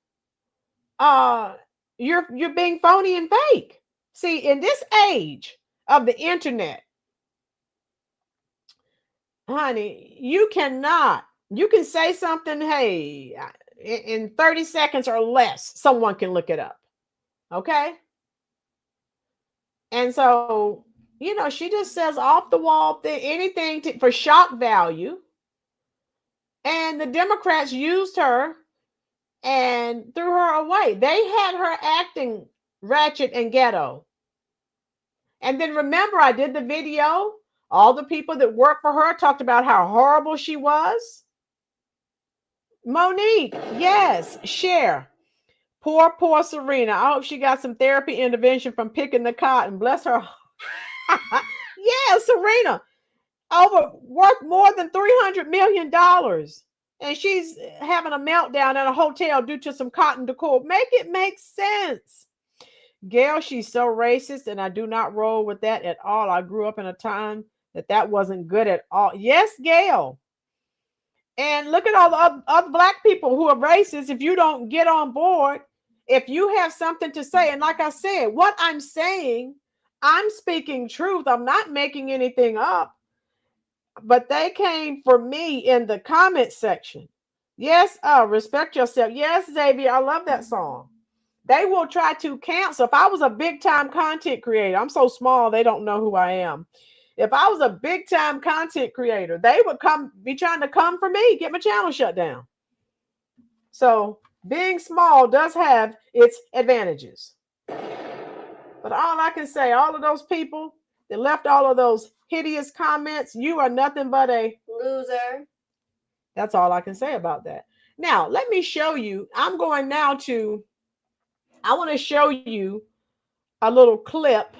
You're being phony and fake. See, in this age of the internet, honey, you can say something, hey, in 30 seconds or less, someone can look it up. Okay? And so, she just says off the wall thing, anything for shock value. And the Democrats used her and threw her away. They had her acting ratchet and ghetto. And then remember, I did the video. All the people that worked for her talked about how horrible she was. Monique, yes, share. Poor Serena. I hope she got some therapy intervention from picking the cotton. Bless her. Yeah, Serena. Worth more than $300 million. And she's having a meltdown at a hotel due to some cotton decor. Make it make sense. Gail, she's so racist, and I do not roll with that at all. I grew up in a time that wasn't good at all. Yes, Gail. And look at all the other Black people who are racist. If you don't get on board, if you have something to say, and like I said, what I'm saying, I'm speaking truth. I'm not making anything up. But they came for me in the comment section. Yes, respect yourself. Yes, Xavier, I love that song. They will try to cancel. If I was a big time content creator, I'm so small, they don't know who I am. If I was a big time content creator, they would be trying to come for me, get my channel shut down. So being small does have its advantages. But all I can say, all of those people that left all of those hideous comments, you are nothing but a loser. That's all I can say about that. Now, let me show you. I want to show you a little clip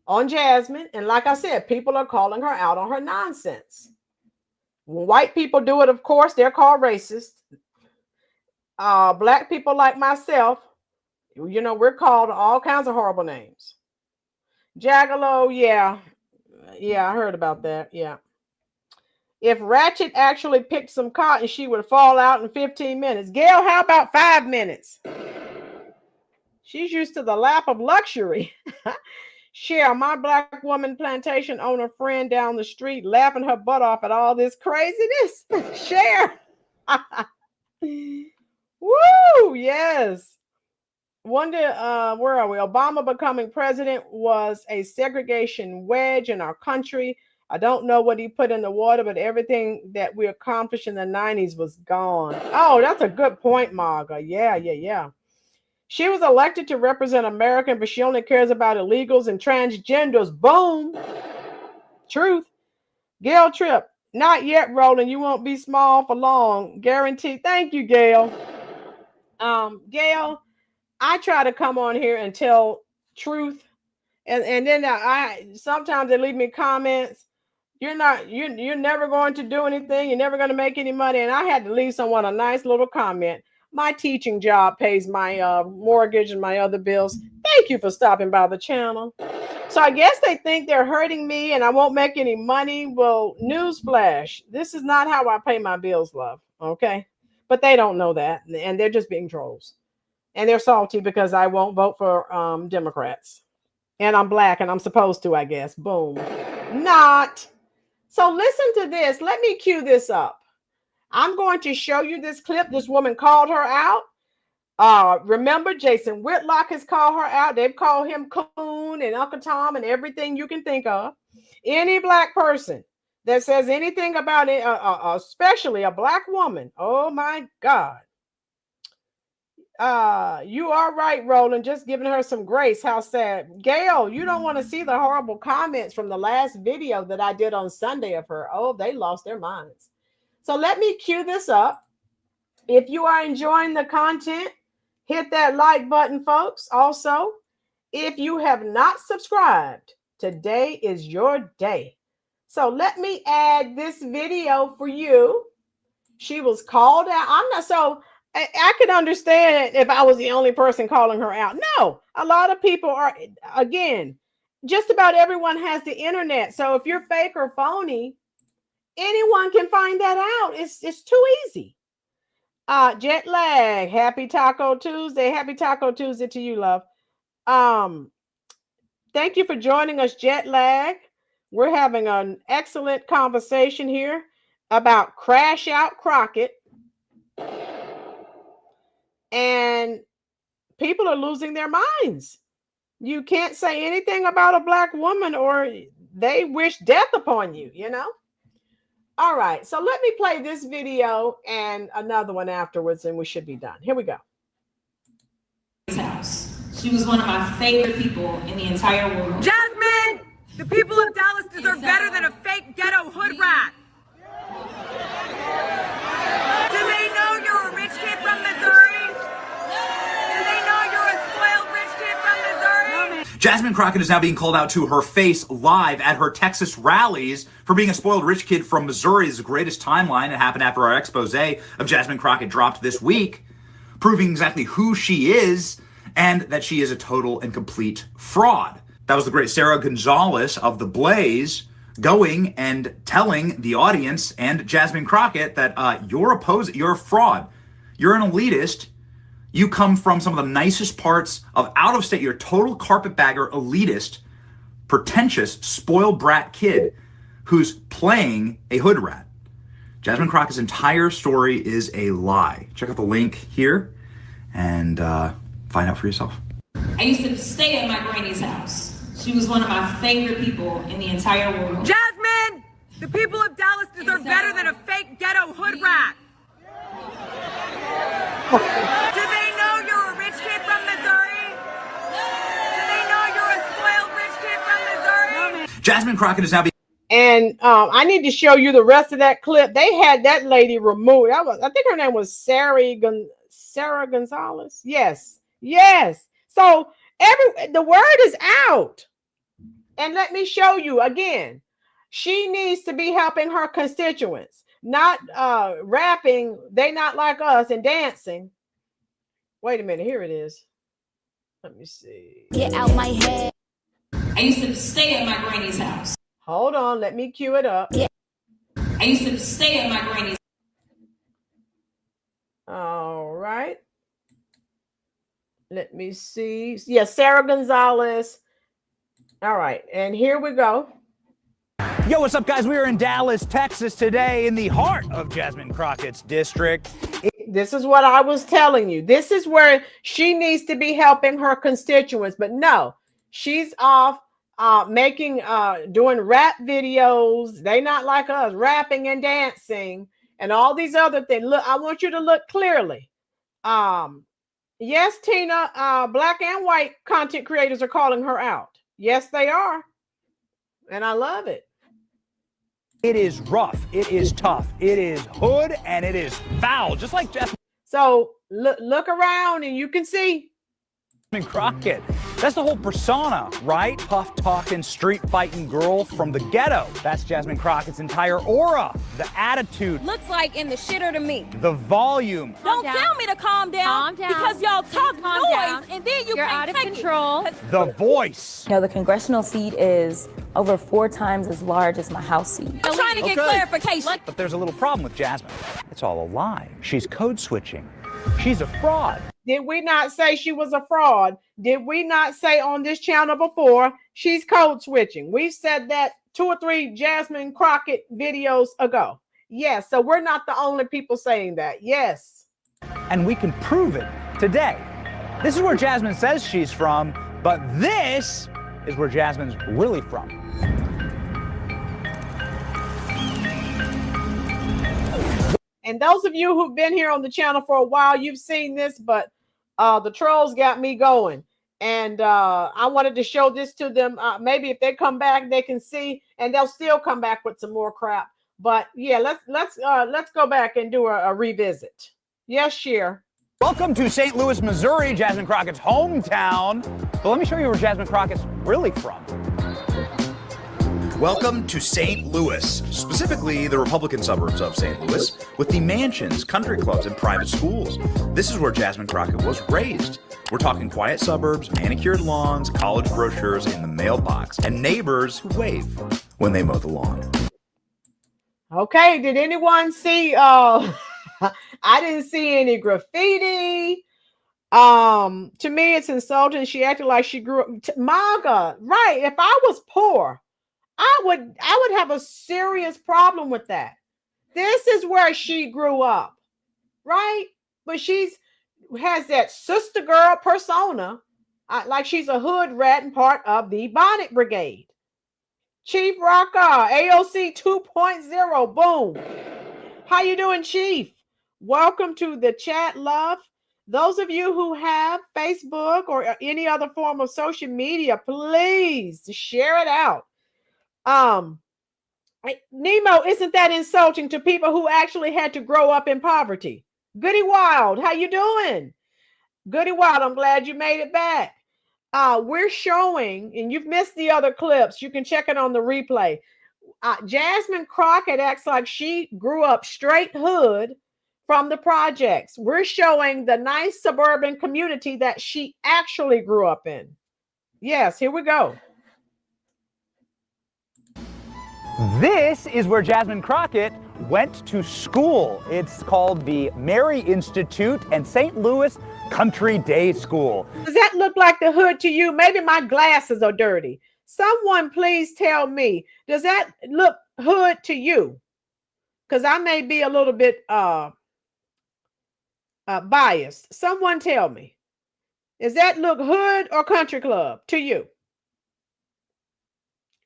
on Jasmine. And like I said, people are calling her out on her nonsense. When white people do it, of course, they're called racist. Black people like myself, we're called all kinds of horrible names. Jaggalo, yeah, I heard about that. Yeah. If Ratchet actually picked some cotton, she would fall out in 15 minutes. Gail, how about 5 minutes? She's used to the lap of luxury. Share, my black woman plantation owner friend down the street laughing her butt off at all this craziness. Share. Woo, yes. Wonder, where are we? Obama becoming president was a segregation wedge in our country. I don't know what he put in the water, but everything that we accomplished in the 90s was gone. Oh, that's a good point, Marga. Yeah. She was elected to represent America, but she only cares about illegals and transgenders. Boom. Truth. Gail Tripp. Not yet, Rolynn. You won't be small for long. Guaranteed. Thank you, Gail. Gail, I try to come on here and tell truth. And then I sometimes they leave me comments. You're never going to do anything. You're never going to make any money. And I had to leave someone a nice little comment. My teaching job pays my mortgage and my other bills. Thank you for stopping by the channel. So I guess they think they're hurting me and I won't make any money. Well, newsflash, this is not how I pay my bills, love. Okay. But they don't know that. And they're just being trolls. And they're salty because I won't vote for Democrats. And I'm black and I'm supposed to, I guess. Boom. Not. So listen to this. Let me cue this up. I'm going to show you this clip. This woman called her out. Remember, Jason Whitlock has called her out. They've called him Coon and Uncle Tom and everything you can think of. Any black person that says anything about it, especially a black woman, oh my God. You are right, Rolynn. Just giving her some grace. How sad. Gail, you don't want to see the horrible comments from the last video that I did on Sunday of her. Oh, they lost their minds. So let me cue this up. If you are enjoying the content, hit that like button, folks. Also, if you have not subscribed, today is your day. So let me add this video for you. She was called out. I could understand if I was the only person calling her out. No, a lot of people are, again, just about everyone has the internet. So if you're fake or phony, anyone can find that out. It's too easy. Jet lag. Happy Taco Tuesday. Happy Taco Tuesday to you, love. Thank you for joining us, Jet Lag. We're having an excellent conversation here about Crash Out Crockett. And people are losing their minds. You can't say anything about a black woman or they wish death upon you, you know? All right, so let me play this video and another one afterwards and we should be done. Here we go. House. She was one of my favorite people in the entire world. Jasmine, the people of Dallas deserve better than a fake ghetto hood rat. Do they know you're a rich kid from Missouri? Do they know you're a spoiled rich kid from Missouri? Jasmine Crockett is now being called out to her face live at her Texas rallies for being a spoiled rich kid from Missouri. This is the greatest timeline. It happened after our expose of Jasmine Crockett dropped this week, proving exactly who she is and that she is a total and complete fraud. That was the great Sarah Gonzalez of The Blaze going and telling the audience and Jasmine Crockett that you're a fraud. You're an elitist. You come from some of the nicest parts of out of state. You're a total carpetbagger, elitist, pretentious, spoiled brat kid who's playing a hood rat. Jasmine Crockett's entire story is a lie. Check out the link here and find out for yourself. I used to stay at my granny's house. She was one of my favorite people in the entire world. Jasmine, the people of Dallas deserve better than a fake ghetto hood rat. Do they know you're a rich kid from Missouri? Do they know you're a spoiled rich kid from Missouri? Jasmine Crockett is now being... And I need to show you the rest of that clip. They had that lady removed. I think her name was Sarah Gonzalez. Yes. So the word is out. And let me show you again. She needs to be helping her constituents, not rapping. They not like us and dancing. Wait a minute. Here it is. Let me see. Get out my head. I used to stay at my granny's house. Hold on. Let me cue it up. I used to stay at my granny's. All right. Let me see. Yes, Sarah Gonzalez. All right. And here we go. Yo, what's up, guys? We are in Dallas, Texas today in the heart of Jasmine Crockett's district. This is what I was telling you. This is where she needs to be helping her constituents. But no, she's off doing rap videos. They not like us, rapping and dancing and all these other things. Look, I want you to look clearly. Yes, Tina, black and white content creators are calling her out. Yes, they are. And I love it. It is rough, it is tough, it is hood, and it is foul, just like Jasmine. So look around and you can see Crockett. That's the whole persona, right? Tough talking, street fighting girl from the ghetto. That's Jasmine Crockett's entire aura. The attitude. Looks like in the shitter to me. The volume. Don't tell me to calm down. Because y'all talk noise and then you're out of control. The voice. You know, the congressional seat is over 4 times as large as my House seat. I'm trying to get clarification. But there's a little problem with Jasmine. It's all a lie. She's code switching. She's a fraud. Did we not say she was a fraud? Did we not say on this channel before she's code switching? We said that 2 or 3 Jasmine Crockett videos ago. Yes, so we're not the only people saying that. Yes. And we can prove it today. This is where Jasmine says she's from, but this is where Jasmine's really from. And those of you who've been here on the channel for a while, you've seen this, but the trolls got me going. And I wanted to show this to them. Maybe if they come back, they can see, and they'll still come back with some more crap. But yeah, let's go back and do a revisit. Yes, Sheer. Welcome to St. Louis, Missouri, Jasmine Crockett's hometown. But let me show you where Jasmine Crockett's really from. Welcome to St. Louis, specifically the Republican suburbs of St. Louis, with the mansions, country clubs, and private schools. This is where Jasmine Crockett was raised. We're talking quiet suburbs, manicured lawns, college brochures in the mailbox, and neighbors who wave when they mow the lawn. Okay, did anyone see? I didn't see any graffiti. To me, it's insulting. She acted like she grew up. MAGA, right? If I was poor, I would have a serious problem with that. This is where she grew up, right? But has that sister girl persona, like she's a hood rat and part of the Bonnet Brigade. Chief Rocker, AOC 2.0, boom. How you doing, Chief? Welcome to the chat, love. Those of you who have Facebook or any other form of social media, please share it out. Nemo, isn't that insulting to people who actually had to grow up in poverty? Goody Wild, how you doing? Goody Wild, I'm glad you made it back. We're showing, and you've missed the other clips, you can check it on the replay. Jasmine Crockett acts like she grew up straight hood from the projects. We're showing the nice suburban community that she actually grew up in. Yes, here we go. This is where Jasmine Crockett went to school. It's called the Mary Institute and St. Louis Country Day School. Does that look like the hood to you? Maybe my glasses are dirty. Someone please tell me, does that look hood to you? Because I may be a little bit biased. Someone tell me. Does that look hood or country club to you?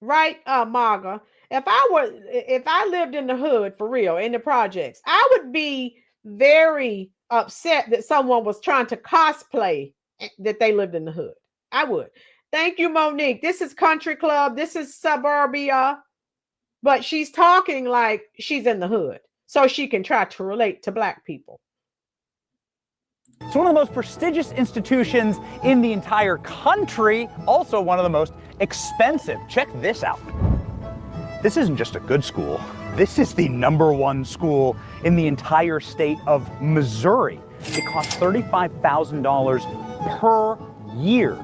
Right, MAGA. If I lived in the hood for real, in the projects, I would be very upset that someone was trying to cosplay that they lived in the hood. I would. Thank you, Monique. This is country club. This is suburbia. But she's talking like she's in the hood so she can try to relate to Black people. It's one of the most prestigious institutions in the entire country, also one of the most expensive. Check this out. This isn't just a good school. This is the #1 school in the entire state of Missouri. It costs $35,000 per year.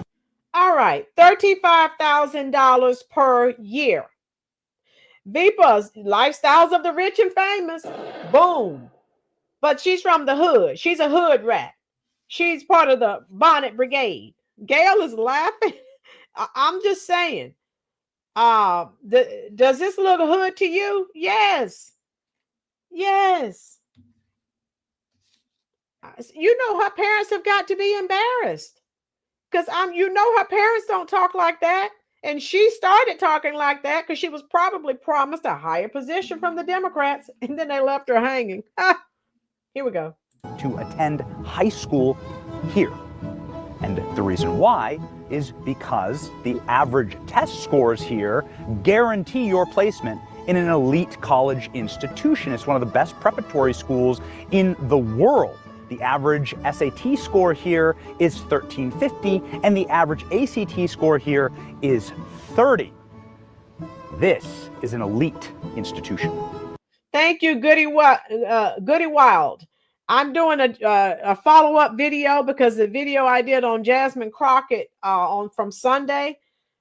All right, $35,000 per year. Vipa's Lifestyles of the Rich and Famous. Boom. But she's from the hood. She's a hood rat. She's part of the Bonnet Brigade. Gail is laughing. I'm just saying. Does this look hood to you? Yes. Yes. You know her parents have got to be embarrassed. Because her parents don't talk like that. And she started talking like that because she was probably promised a higher position from the Democrats. And then they left her hanging. Here we go. To attend high school here. And the reason why is because the average test scores here guarantee your placement in an elite college institution. It's one of the best preparatory schools in the world. The average SAT score here is 1350, and the average ACT score here is 30. This is an elite institution. Thank you, Goody Wild. I'm doing a follow-up video because the video I did on Jasmine Crockett from Sunday,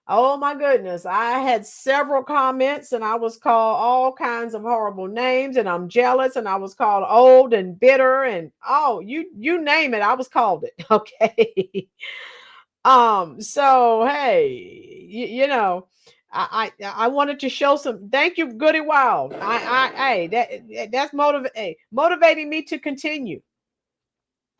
oh my goodness, I had several comments and I was called all kinds of horrible names, and I'm jealous, and I was called old and bitter, and you name it, I was called it. Okay. So hey, I wanted to show some. Thank you, Goody Wild. That's motivating me to continue.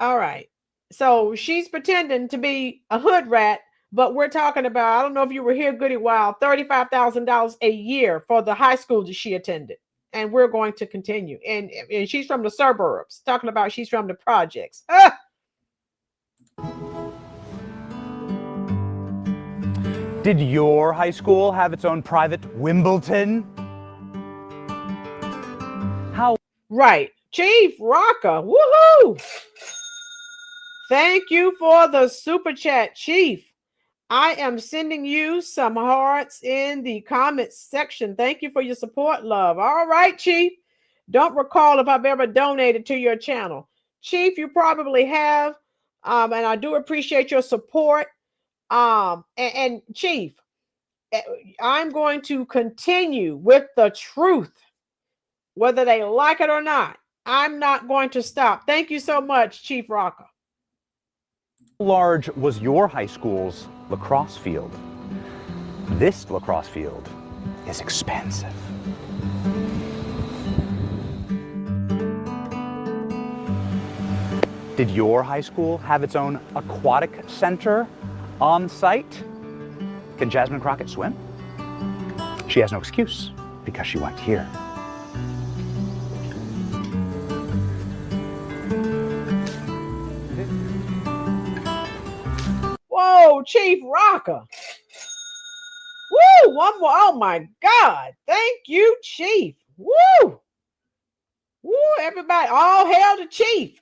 All right. So she's pretending to be a hood rat, but we're talking about, I don't know if you were here, Goody Wild, $35,000 a year for the high school that she attended. And we're going to continue. And she's from the suburbs, talking about she's from the projects. Did your high school have its own private Wimbledon? How? Right. Chief Rocker. Woohoo! Thank you for the super chat, Chief. I am sending you some hearts in the comments section. Thank you for your support, love. All right, Chief. Don't recall if I've ever donated to your channel. Chief, you probably have. And I do appreciate your support. And Chief, I'm going to continue with the truth, whether they like it or not. I'm not going to stop. Thank you so much, Chief Rocker. How large was your high school's lacrosse field? This lacrosse field is expansive. Did your high school have its own aquatic center on site? Can Jasmine Crockett swim? She has no excuse because she went here. Whoa, Chief Rocker. Woo, one more. Oh my God. Thank you, Chief. Woo. Woo, everybody. All hail the Chief.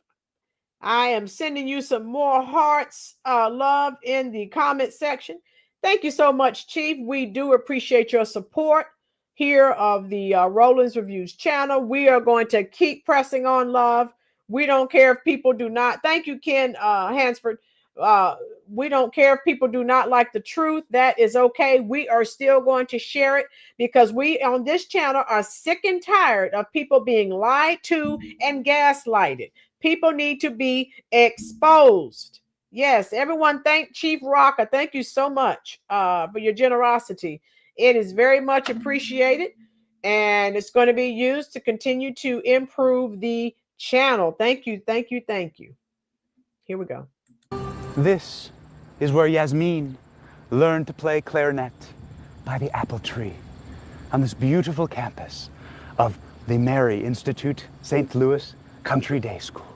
I am sending you some more hearts, love in the comment section. Thank you so much, Chief. We do appreciate your support here of the Rolynn's Reviews channel. We are going to keep pressing on, love. We don't care if people do not. Thank you, Ken Hansford. We don't care if people do not like the truth. That is okay. We are still going to share it because we on this channel are sick and tired of people being lied to and gaslighted. People need to be exposed. Yes, everyone, thank Chief Rocker. Thank you so much for your generosity. It is very much appreciated, and it's going to be used to continue to improve the channel. Thank you, thank you, thank you. Here we go. This is where Jasmine learned to play clarinet by the apple tree on this beautiful campus of the Mary Institute St. Louis Country Day School.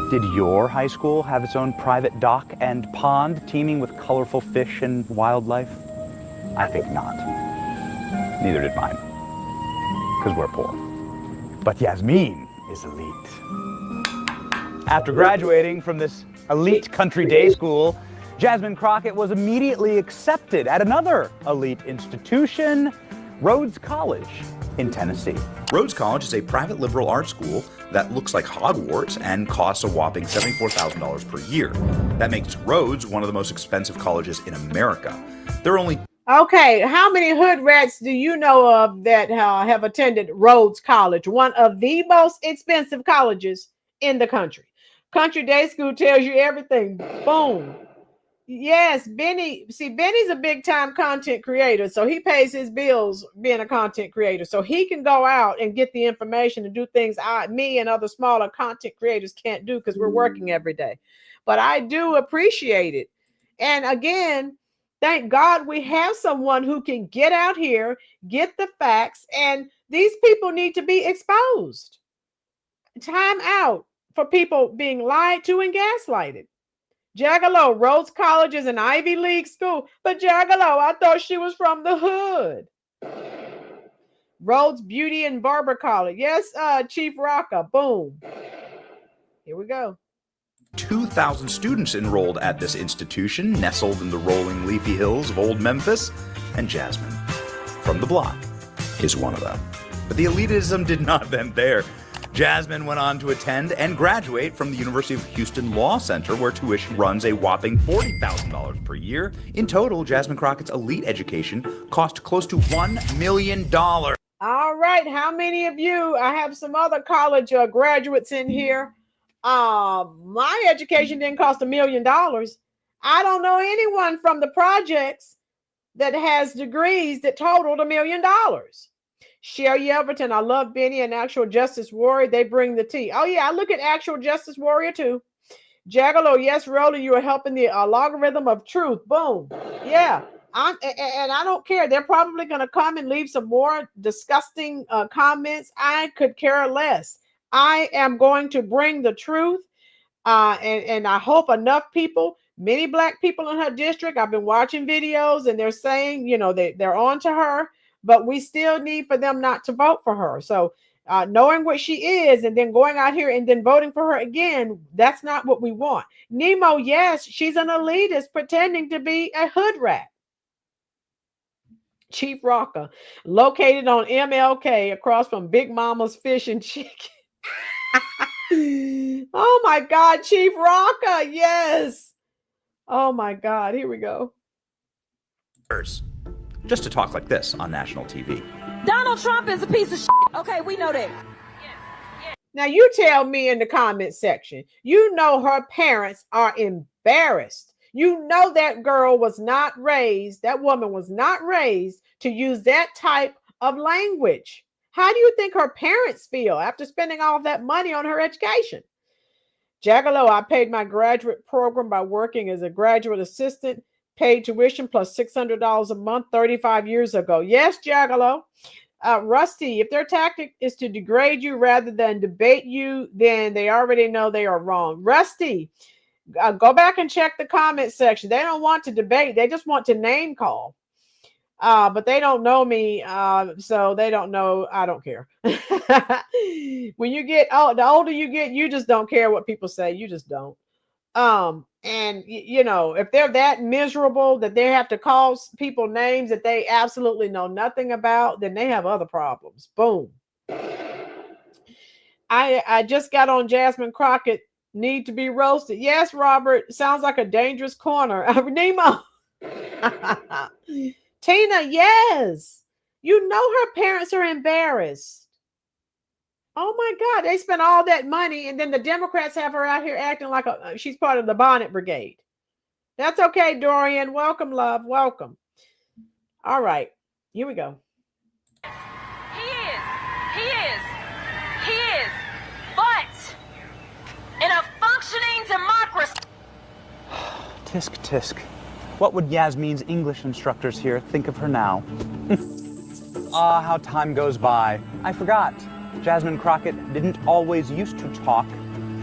Did your high school have its own private dock and pond teeming with colorful fish and wildlife? I think not. Neither did mine, because we're poor. But Jasmine is elite. After graduating from this elite country day school, Jasmine Crockett was immediately accepted at another elite institution, Rhodes College, in Tennessee. Rhodes College is a private liberal arts school that looks like Hogwarts and costs a whopping $74,000 per year. That makes Rhodes one of the most expensive colleges in America. There are only Okay, how many hood rats do you know of that have attended Rhodes College, one of the most expensive colleges in the country? Country Day School tells you everything. Boom. Yes, Benny. See, Benny's a big time content creator, so he pays his bills being a content creator. So he can go out and get the information and do things me and other smaller content creators can't do because we're working every day. But I do appreciate it. And again, thank God we have someone who can get out here, get the facts, and these people need to be exposed. Time out for people being lied to and gaslighted. Jaggalo, Rhodes College is an Ivy League school, but Jaggalo, I thought she was from the hood. Rhodes Beauty and Barber College. Yes, Chief Rocka. Boom. Here we go. 2,000 students enrolled at this institution, nestled in the rolling leafy hills of Old Memphis, and Jasmine, from the block, is one of them. But the elitism did not end there. Jasmine went on to attend and graduate from the University of Houston Law Center, where tuition runs a whopping $40,000 per year. In total, Jasmine Crockett's elite education cost close to $1 million. All right, how many of you, I have some other college graduates in here. My education didn't cost $1 million. I don't know anyone from the projects that has degrees that totaled $1 million. Sherry Everton, I love Benny and Actual Justice Warrior. They bring the tea. Oh yeah, I look at Actual Justice Warrior too. Jaggalo, yes, Rolynn, you are helping the logarithm of truth. Boom. Yeah. And I don't care. They're probably going to come and leave some more disgusting comments. I could care less. I am going to bring the truth. And I hope enough people, many Black people in her district, I've been watching videos and they're saying, you know, they're on to her, but we still need for them not to vote for her. So knowing what she is and then going out here and then voting for her again, that's not what we want. Nemo, yes, she's an elitist pretending to be a hood rat. Chief Rocker, located on MLK across from Big Mama's Fish and Chicken. Oh my God, Chief Rocker, yes. Oh my God, here we go. Just to talk like this on national TV. Donald Trump is a piece of shit. Okay, we know that. Now you tell me in the comment section, you know her parents are embarrassed. You know that girl was not raised, that woman was not raised to use that type of language. How do you think her parents feel after spending all that money on her education? Jaggalo, I paid my graduate program by working as a graduate assistant, paid tuition plus $600 a month 35 years ago. Yes, Jaggalo. Rusty, if their tactic is to degrade you rather than debate you, then they already know they are wrong. Rusty, go back and check the comment section. They don't want to debate. They just want to name call. But they don't know me, so they don't know. I don't care. When you get the older you get, you just don't care what people say. You just don't. And you know, if they're that miserable that they have to call people names that they absolutely know nothing about, then they have other problems. Boom. I just got on Jasmine Crockett. Need to be roasted. Yes, Robert. Sounds like a dangerous corner. Nemo. Tina, yes. You know her parents are embarrassed. Oh my God, they spent all that money and then the Democrats have her out here acting like she's part of the bonnet brigade. That's okay, Dorian. Welcome, love. Welcome. All right, here we go. He is. But in a functioning democracy. Tisk, tisk. What would Yasmin's English instructors here think of her now? Ah, how time goes by. I forgot. Jasmine Crockett didn't always used to talk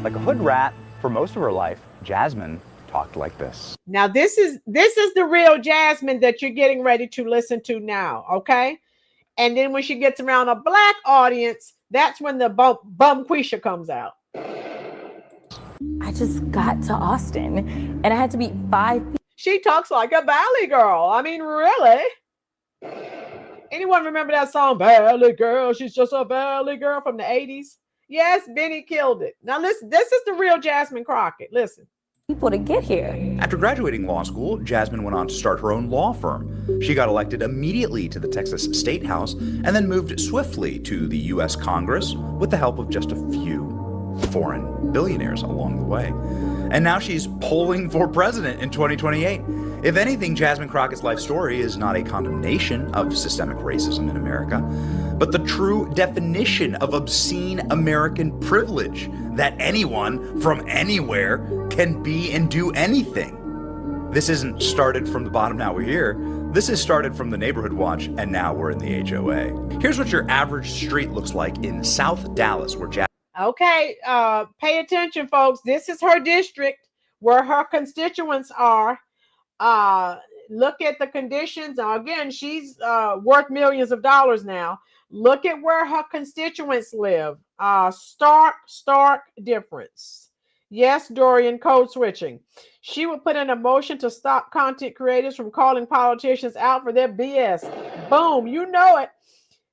like a hood rat for most of her life. Jasmine talked like this. Now, this is the real Jasmine that you're getting ready to listen to now, okay? And then when she gets around a Black audience, that's when the bumquisha comes out. I just got to Austin and I had to meet 5 people. She talks like a valley girl. I mean, really? Anyone remember that song, Valley Girl? She's just a Valley Girl from the 80s. Yes, Benny killed it. Now listen, this is the real Jasmine Crockett. Listen. People to get here. After graduating law school, Jasmine went on to start her own law firm. She got elected immediately to the Texas State House and then moved swiftly to the U.S. Congress with the help of just a few foreign billionaires along the way. And now she's polling for president in 2028. If anything, Jasmine Crockett's life story is not a condemnation of systemic racism in America, but the true definition of obscene American privilege, that anyone from anywhere can be and do anything. This isn't started from the bottom, now we're here. This is started from the Neighborhood Watch, and now we're in the HOA. Here's what your average street looks like in South Dallas, where Okay, pay attention, folks. This is her district where her constituents are. Look at the conditions. Again, she's worth millions of dollars now. Look at where her constituents live. Stark difference. Yes, Dorian, code switching. She would put in a motion to stop content creators from calling politicians out for their BS. Boom, you know it.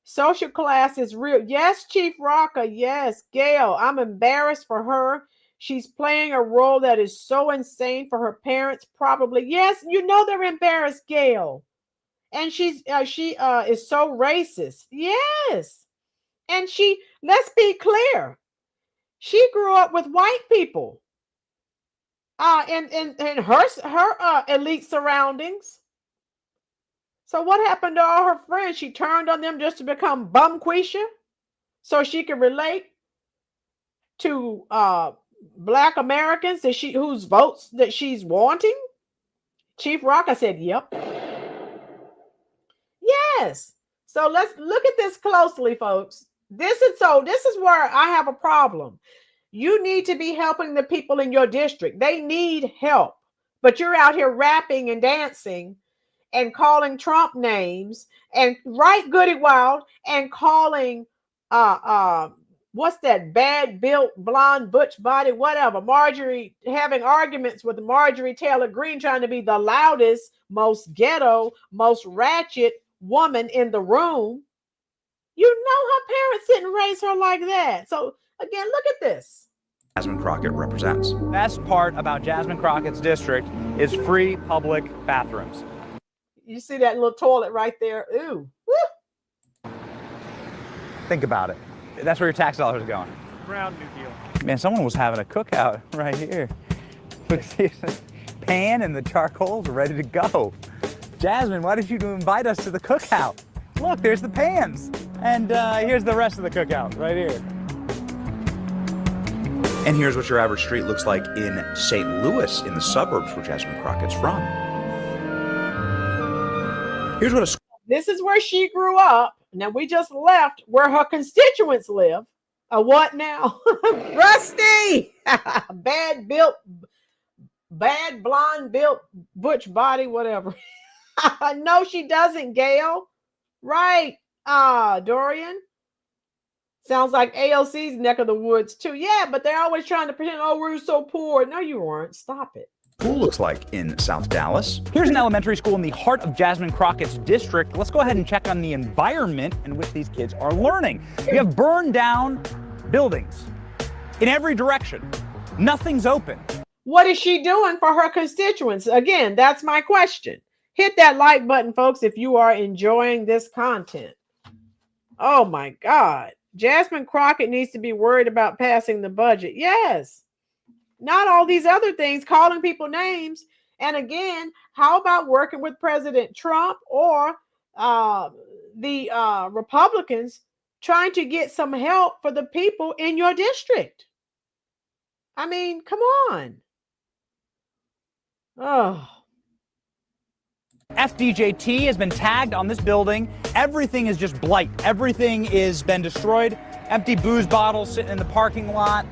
Social class is real. Yes, Chief Rocker. Yes, Gail. I'm embarrassed for her. She's playing a role that is so insane for her parents, probably. Yes, you know they're embarrassed, Gail. And she is so racist. Yes. And let's be clear. She grew up with white people. In her elite surroundings. So what happened to all her friends? She turned on them just to become bumquisha so she could relate to Black Americans whose votes that she's wanting? Chief Rocker said, yep. Yes. So let's look at this closely, folks. This is where I have a problem. You need to be helping the people in your district. They need help. But you're out here rapping and dancing and calling Trump names and right goody wild and calling what's that bad built blonde butch body, whatever, Marjorie, having arguments with Marjorie Taylor Greene, trying to be the loudest, most ghetto, most ratchet woman in the room. You know her parents didn't raise her like that. So again, look at this. Jasmine Crockett represents. The best part about Jasmine Crockett's district is free public bathrooms. You see that little toilet right there? Ooh. Woo. Think about it. That's where your tax dollars are going. Brown New Deal. Man, someone was having a cookout right here. Pan and the charcoals are ready to go. Jasmine, why did you invite us to the cookout? Look, there's the pans. And here's the rest of the cookout right here. And here's what your average street looks like in St. Louis, in the suburbs where Jasmine Crockett's from. Here's what This is where she grew up. Now we just left where her constituents live. What now? Rusty! Bad blonde built butch body, whatever. No, she doesn't, Gail. Right, Dorian. Sounds like AOC's neck of the woods too. Yeah, but they're always trying to pretend, oh, we're so poor. No, you weren't. Stop it. School looks like in South Dallas. Here's an elementary school in the heart of Jasmine Crockett's district. Let's go ahead and check on the environment in which these kids are learning. You have burned down buildings in every direction. Nothing's open. What is she doing for her constituents? Again, that's my question. Hit that like button, folks, if you are enjoying this content. Oh my God. Jasmine Crockett needs to be worried about passing the budget. Yes. Not all these other things, calling people names. And again, how about working with President Trump or the Republicans trying to get some help for the people in your district? I mean, come on. Oh. FDJT has been tagged on this building. Everything is just blight. Everything is been destroyed. Empty booze bottles sitting in the parking lot.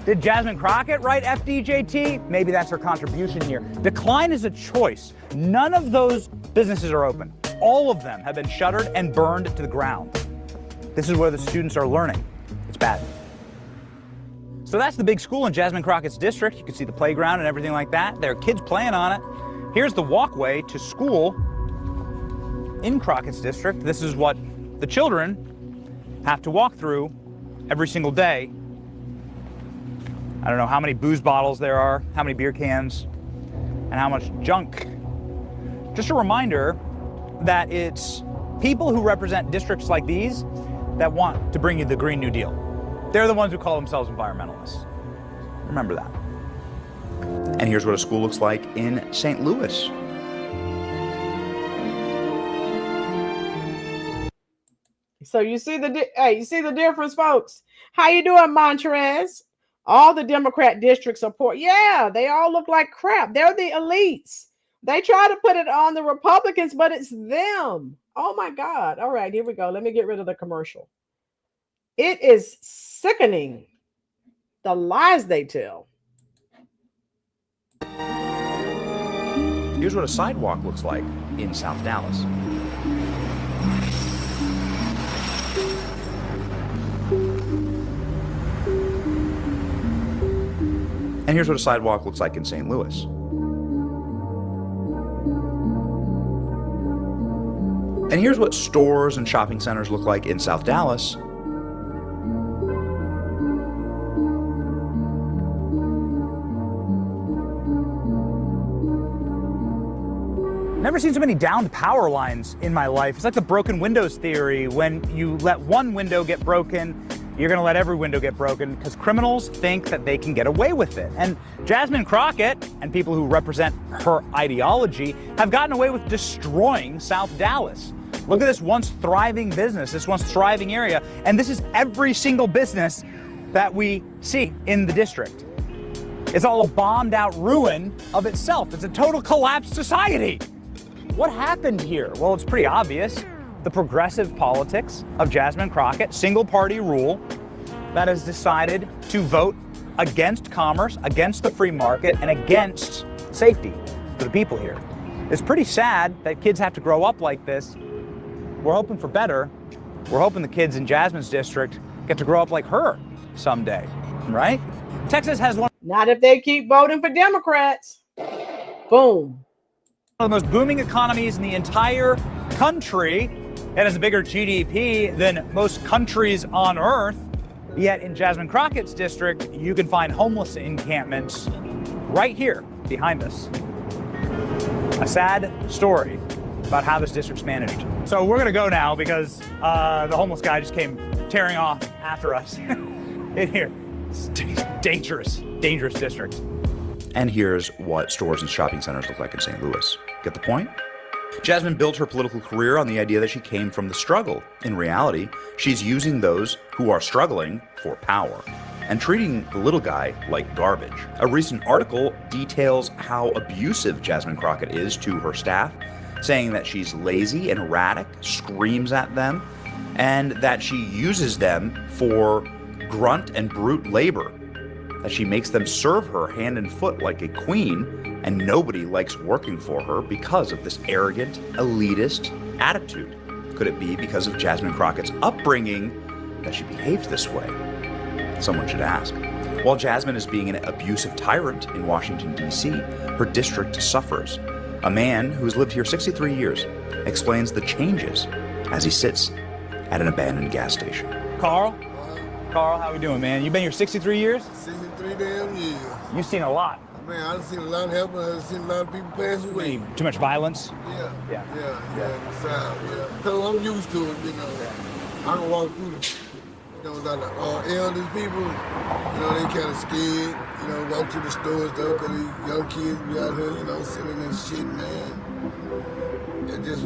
Did Jasmine Crockett write FDJT? Maybe that's her contribution here. Decline is a choice. None of those businesses are open. All of them have been shuttered and burned to the ground. This is where the students are learning. It's bad. So that's the big school in Jasmine Crockett's district. You can see the playground and everything like that. There are kids playing on it. Here's the walkway to school in Crockett's district. This is what the children have to walk through every single day. I don't know how many booze bottles there are, how many beer cans, and how much junk. Just a reminder that it's people who represent districts like these that want to bring you the Green New Deal. They're the ones who call themselves environmentalists. Remember that. And here's what a school looks like in St. Louis. So you see the difference, folks. How you doing, Montrez? All the Democrat districts are poor. Yeah, they all look like crap. They're the elites. They try to put it on the Republicans, but it's them. Oh my God. All right, here we go. Let me get rid of the commercial. It is sickening, the lies they tell. Here's what a sidewalk looks like in South Dallas. And here's what a sidewalk looks like in St. Louis. And here's what stores and shopping centers look like in South Dallas. Never seen so many downed power lines in my life. It's like the broken windows theory. When you let one window get broken, you're gonna let every window get broken because criminals think that they can get away with it. And Jasmine Crockett and people who represent her ideology have gotten away with destroying South Dallas. Look at this once thriving business, this once thriving area, and this is every single business that we see in the district. It's all a bombed out ruin of itself. It's a total collapsed society. What happened here? Well, it's pretty obvious. The progressive politics of Jasmine Crockett, single party rule that has decided to vote against commerce, against the free market, and against safety for the people here. It's pretty sad that kids have to grow up like this. We're hoping for better. We're hoping the kids in Jasmine's district get to grow up like her someday, right? Texas has one. Not if they keep voting for Democrats. Boom. One of the most booming economies in the entire country. It has a bigger GDP than most countries on earth. Yet in Jasmine Crockett's district, you can find homeless encampments right here behind us. A sad story about how this district's managed. So we're gonna go now because the homeless guy just came tearing off after us in here. It's dangerous, dangerous district. And here's what stores and shopping centers look like in St. Louis. Get the point? Jasmine built her political career on the idea that she came from the struggle. In reality, she's using those who are struggling for power and treating the little guy like garbage. A recent article details how abusive Jasmine Crockett is to her staff, saying that she's lazy and erratic, screams at them, and that she uses them for grunt and brute labor, that she makes them serve her hand and foot like a queen, and nobody likes working for her because of this arrogant, elitist attitude. Could it be because of Jasmine Crockett's upbringing that she behaves this way? Someone should ask. While Jasmine is being an abusive tyrant in Washington, D.C., her district suffers. A man who has lived here 63 years explains the changes as he sits at an abandoned gas station. Carl, how we doing, man? You been here 63 years? 63 damn years. You've seen a lot. Man, I've seen a lot of help, I've seen a lot of people pass away. Too much violence? Yeah. So I'm used to it, you know. I don't walk through the, elders people, they kind of scared, walk to the stores, though, because these young kids be out here, selling that shit, man. It just,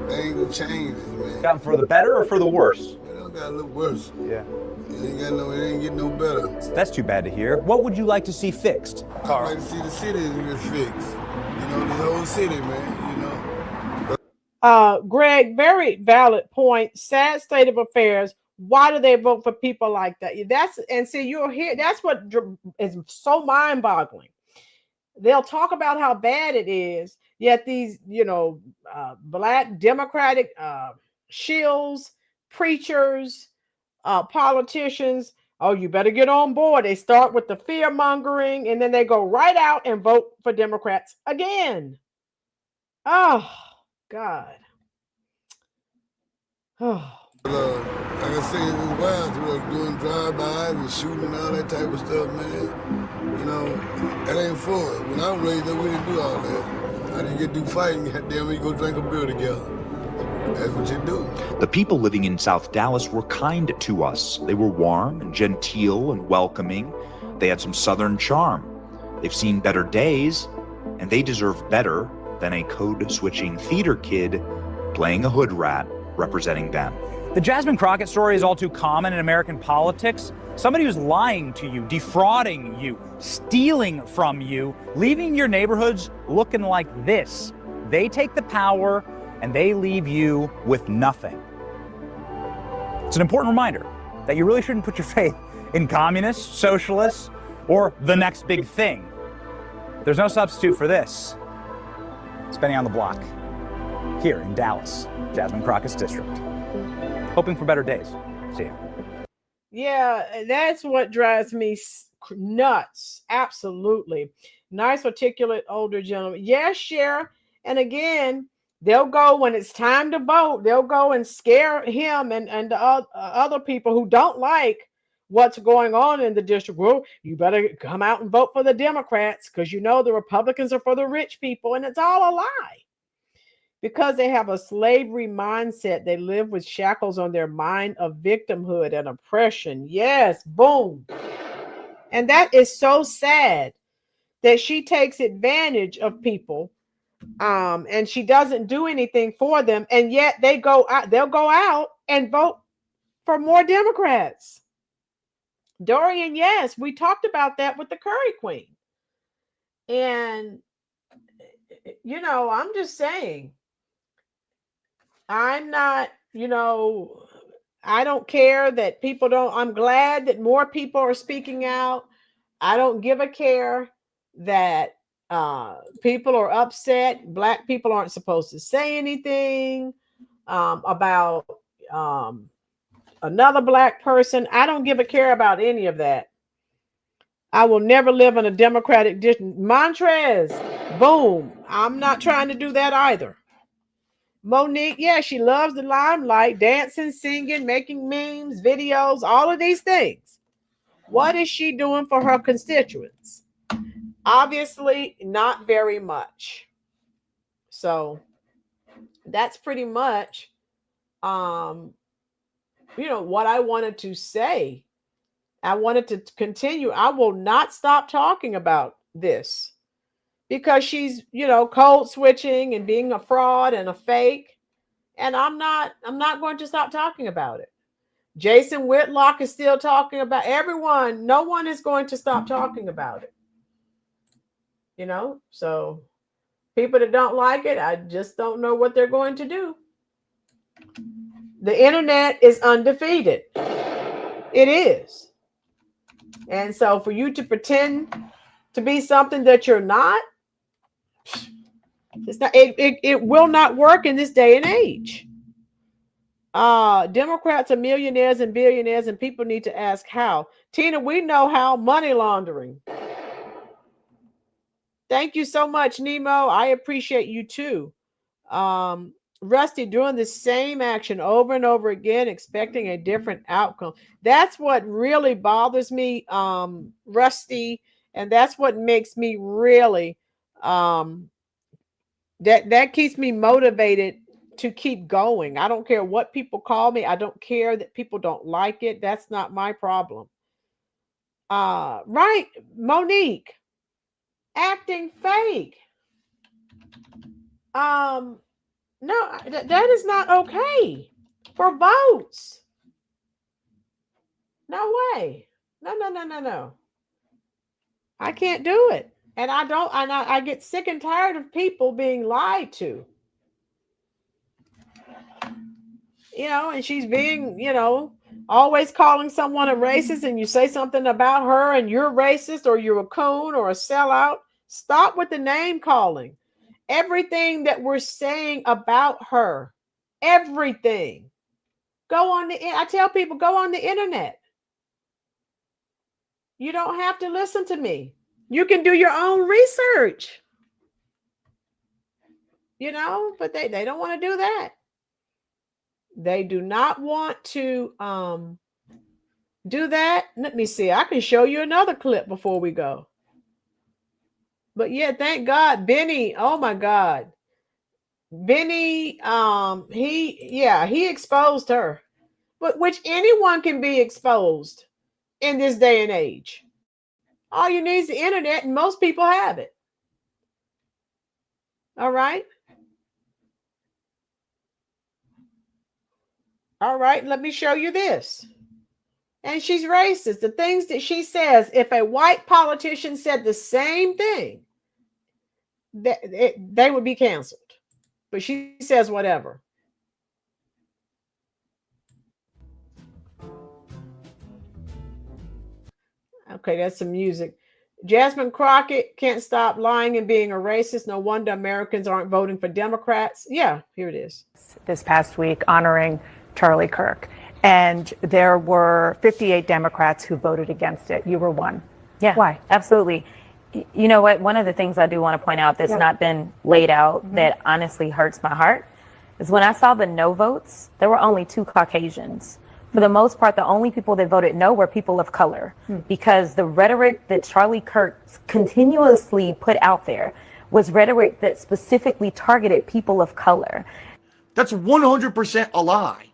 things changes, man. Gotten for the better or for the worse? It got a little worse. Yeah. It ain't getting no better. That's too bad to hear. What would you like to see fixed, Carl? I'd like to see the city get fixed. The whole city, man, Greg, very valid point. Sad state of affairs. Why do they vote for people like that? You'll hear, that's what is so mind-boggling. They'll talk about how bad it is, yet these, Black Democratic shills, preachers, politicians, oh, you better get on board. They start with the fear mongering and then they go right out and vote for Democrats again. Oh, God. Like I say, it's wild, doing drive-bys and shooting and all that type of stuff, man. You know, that ain't fun. When I was raised up, we didn't do all that. I didn't get to do fighting. Goddamn, we go drink a beer together. That's what you do. The people living in South Dallas were kind to us. They were warm and genteel and welcoming. They had some Southern charm. They've seen better days, and they deserve better than a code-switching theater kid playing a hood rat representing them. The Jasmine Crockett story is all too common in American politics. Somebody who's lying to you, defrauding you, stealing from you, leaving your neighborhoods looking like this. They take the power and they leave you with nothing. It's an important reminder that you really shouldn't put your faith in communists, socialists, or the next big thing. There's no substitute for this. Spending on the block here in Dallas, Jasmine Crockett's district. Hoping for better days. See ya. Yeah, that's what drives me nuts. Absolutely. Nice, articulate, older gentleman. Yes, Sheriff. And again, they'll go when it's time to vote. They'll go and scare him and the other people who don't like what's going on in the district. Well, you better come out and vote for the Democrats because you know the Republicans are for the rich people. And it's all a lie. Because they have a slavery mindset, they live with shackles on their mind of victimhood and oppression. Yes, boom. And that is so sad that she takes advantage of people and she doesn't do anything for them. And yet they'll go out and vote for more Democrats. Dorian, yes, we talked about that with the Curry Queen. And, you know, I'm just saying, I'm not, you know, I don't care that people don't, I'm glad that more people are speaking out. I don't give a care that people are upset. Black people aren't supposed to say anything about another Black person. I don't give a care about any of that. I will never live in a Democratic district. Montrez, boom. I'm not trying to do that either. Monique, yeah, she loves the limelight, dancing, singing, making memes, videos, all of these things. What is she doing for her constituents? Obviously, not very much. So that's pretty much, you know, what I wanted to say. I wanted to continue. I will not stop talking about this. Because she's, you know, code switching and being a fraud and a fake. And I'm not going to stop talking about it. Jason Whitlock is still talking about everyone. No one is going to stop talking about it. You know, so people that don't like it, I just don't know what they're going to do. The internet is undefeated. It is. And so for you to pretend to be something that you're not, it's not, it will not work in this day and age. Democrats are millionaires and billionaires, and people need to ask how. Tina, we know how. Money laundering. Thank you so much, Nemo. I appreciate you too. Rusty, doing the same action over and over again, expecting a different outcome. That's what really bothers me, Rusty, and that's what makes me really that keeps me motivated to keep going. I don't care what people call me. I don't care that people don't like it. That's not my problem. Right, Monique, acting fake. No, that is not okay for votes. No way. No. I can't do it. And I get sick and tired of people being lied to. You know, and she's being, you know, always calling someone a racist, and you say something about her and you're racist or you're a coon or a sellout. Stop with the name calling. Everything that we're saying about her, everything. I tell people, go on the internet. You don't have to listen to me. You can do your own research. You know, but they don't want to do that. They do not want to do that. Let me see. I can show you another clip before we go. But yeah, thank God, Benny. Oh my God. Benny, he exposed her. But which anyone can be exposed in this day and age. All you need is the internet, and most people have it. All right. All right, let me show you this. And she's racist. The things that she says, if a white politician said the same thing, they would be canceled. But she says whatever. Okay, that's some music. Jasmine Crockett can't stop lying and being a racist. No wonder Americans aren't voting for Democrats. Yeah, here it is. This past week honoring Charlie Kirk. And there were 58 Democrats who voted against it. You were one. Yeah. Why? Absolutely. You know what? One of the things I do want to point out that's not been laid out that honestly hurts my heart is when I saw the no votes, there were only 2 Caucasians. For the most part, the only people that voted no were people of color because the rhetoric that Charlie Kirk continuously put out there was rhetoric that specifically targeted people of color. That's 100% a lie.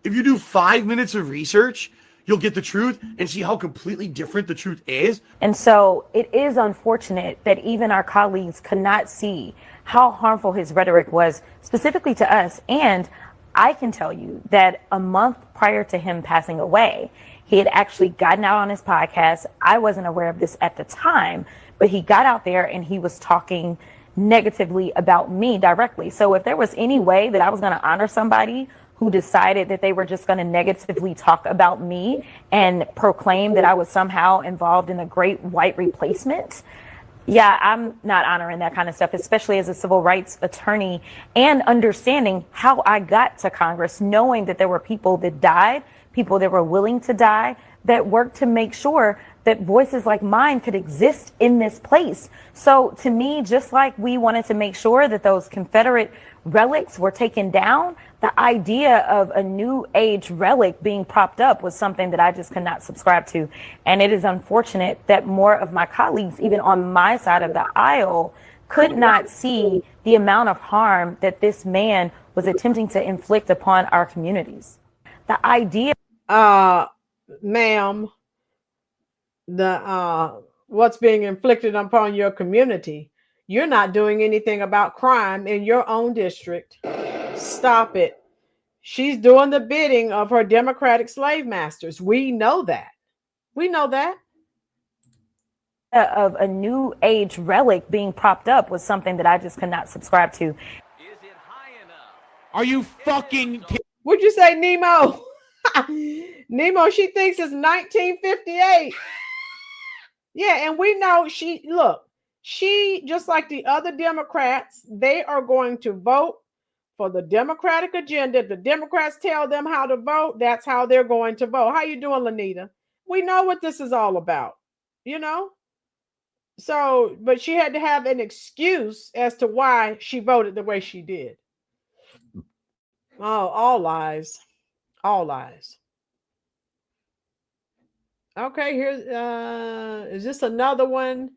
If you do 5 minutes of research, you'll get the truth and see how completely different the truth is. And so it is unfortunate that even our colleagues could not see how harmful his rhetoric was specifically to us. And I can tell you that a month prior to him passing away, he had actually gotten out on his podcast. I wasn't aware of this at the time, but he got out there and he was talking negatively about me directly. So if there was any way that I was going to honor somebody who decided that they were just going to negatively talk about me and proclaim that I was somehow involved in a great white replacement, yeah, I'm not honoring that kind of stuff, especially as a civil rights attorney and understanding how I got to Congress, knowing that there were people that died, people that were willing to die, that worked to make sure that voices like mine could exist in this place. So to me, just like we wanted to make sure that those Confederate relics were taken down, the idea of a new age relic being propped up was something that I just could not subscribe to. And it is unfortunate that more of my colleagues, even on my side of the aisle, could not see the amount of harm that this man was attempting to inflict upon our communities. The idea... Ma'am, what's being inflicted upon your community, you're not doing anything about crime in your own district. Stop it. She's doing the bidding of her Democratic slave masters. We know that. We know that. Of a new age relic being propped up was something that I just could not subscribe to. Are you fucking... What'd you say, Nemo? Nemo, she thinks it's 1958. Yeah, and we know she, just like the other Democrats, they are going to vote for the Democratic agenda. If the Democrats tell them how to vote, that's how they're going to vote. How you doing, Lanita? We know what this is all about, you know? So, but she had to have an excuse as to why she voted the way she did. Oh, all lies. All lies. Okay, here's is this another one?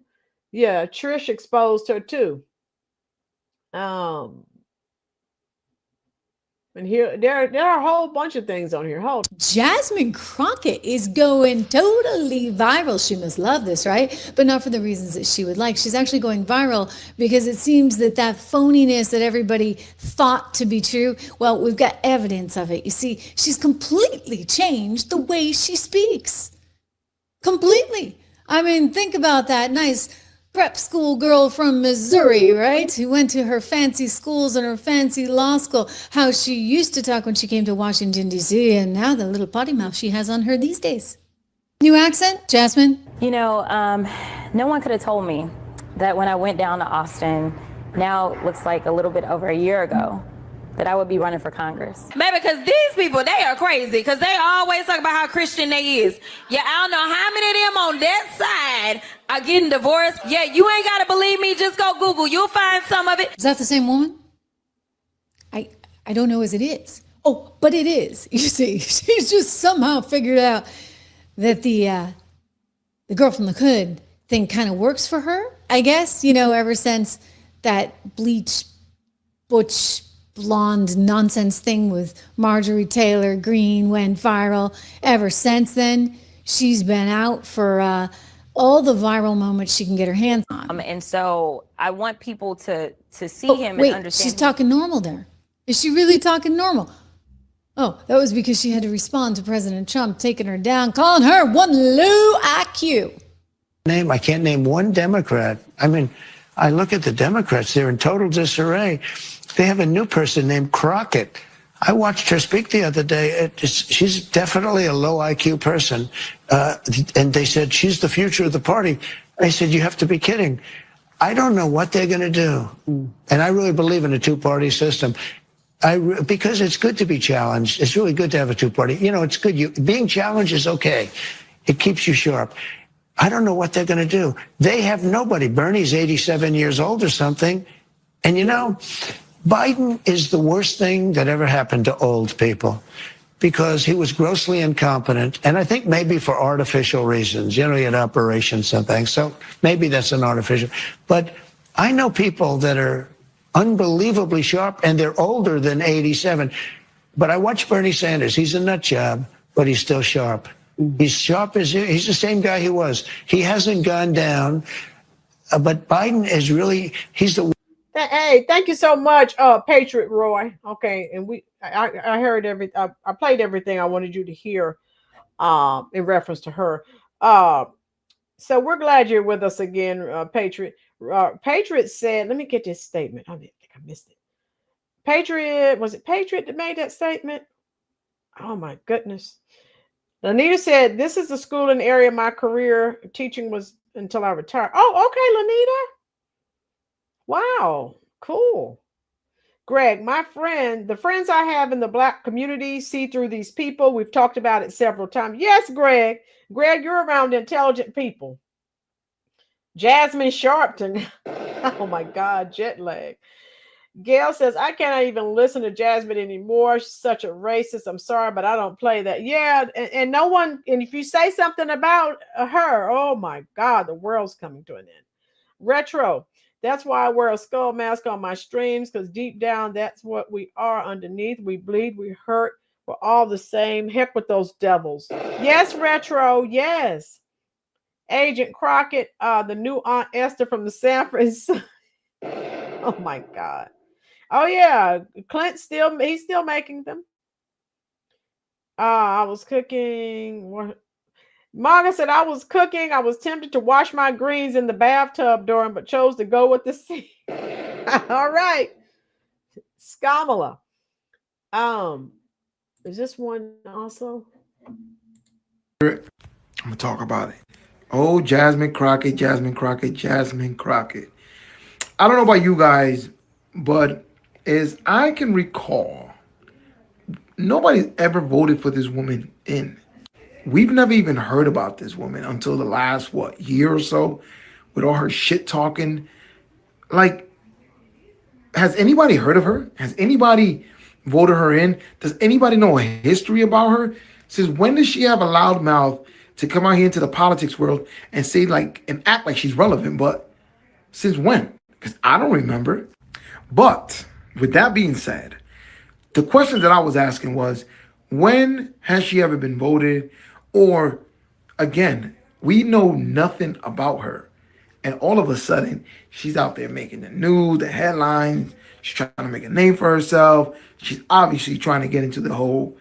Yeah, Trish exposed her too. And here there are a whole bunch of things on here. Hold. Jasmine Crockett is going totally viral. She must love this, right? But not for the reasons that she would like. She's actually going viral because it seems that phoniness that everybody thought to be true, well, we've got evidence of it. You see, she's completely changed the way she speaks. Completely. I mean, think about that nice prep school girl from Missouri, right? Who went to her fancy schools and her fancy law school. How she used to talk when she came to Washington, D.C. And now the little potty mouth she has on her these days. New accent, Jasmine? You know, no one could have told me that when I went down to Austin, now it looks like a little bit over a year ago, that I would be running for Congress. Maybe because these people, they are crazy because they always talk about how Christian they is. Yeah, I don't know how many of them on that side are getting divorced. Yeah, you ain't got to believe me. Just go Google. You'll find some of it. Is that the same woman? I don't know as it is. Oh, but it is. You see, she's just somehow figured out that the girl from the hood thing kind of works for her, I guess, ever since that bleach, butch, blonde nonsense thing with Marjorie Taylor Greene went viral. Ever since then, she's been out for all the viral moments she can get her hands on. And so I want people to see him Wait, and understand. she's talking normal there. Is she really talking normal? Oh, that was because she had to respond to President Trump taking her down, calling her one low IQ. I can't name one Democrat. I mean, I look at the Democrats, they're in total disarray. They have a new person named Crockett. I watched her speak the other day. She's definitely a low IQ person. And they said, she's the future of the party. I said, you have to be kidding. I don't know what they're going to do. And I really believe in a two-party system. Because it's good to be challenged. It's really good to have a two-party. It's good. Being challenged is okay. It keeps you sharp. I don't know what they're going to do. They have nobody. Bernie's 87 years old or something. And Biden is the worst thing that ever happened to old people because he was grossly incompetent. And I think maybe for artificial reasons. He had operations and things. So maybe that's an artificial. But I know people that are unbelievably sharp, and they're older than 87. But I watch Bernie Sanders. He's a nut job, but he's still sharp. He's sharp as he's the same guy he was. He hasn't gone down, but Biden is really, he's the. Hey, thank you so much, Patriot Roy. Okay, and I heard I played everything I wanted you to hear, in reference to her. So we're glad you're with us again, Patriot. Patriot said, let me get this statement. I think I missed it. Patriot, was it Patriot that made that statement? Oh my goodness. Lanita said, this is the school and area my career teaching was until I retired. Oh, okay, Lanita. Wow, cool. Greg, my friend, the friends I have in the Black community see through these people. We've talked about it several times. Yes, Greg. Greg, you're around intelligent people. Jasmine Sharpton. Oh my God, jet lag. Gail says, I cannot even listen to Jasmine anymore. She's such a racist. I'm sorry, but I don't play that. Yeah, and no one, and if you say something about her, oh my God, the world's coming to an end. Retro, that's why I wear a skull mask on my streams, because deep down, that's what we are underneath. We bleed, we hurt, we're all the same. Heck with those devils. Yes, Retro, yes. Agent Crockett, the new Aunt Esther from the San Francisco. Oh my God. Oh yeah, Clint's he's still making them. I was cooking. Marga said, I was cooking. I was tempted to wash my greens in the bathtub during, but chose to go with the sea. All right. Skamala. Is this one also? I'm gonna talk about it. Oh, Jasmine Crockett, Jasmine Crockett, Jasmine Crockett. I don't know about you guys, but as I can recall, nobody's ever voted for this woman in. We've never even heard about this woman until the last, year or so, with all her shit talking. Like, has anybody heard of her? Has anybody voted her in? Does anybody know a history about her? Since when does she have a loud mouth to come out here into the politics world and say and act like she's relevant? But since when? Because I don't remember. But with that being said, the question that I was asking was, when has she ever been voted? Or again, we know nothing about her. And all of a sudden, she's out there making the news, the headlines. She's trying to make a name for herself. She's obviously trying to get into the whole,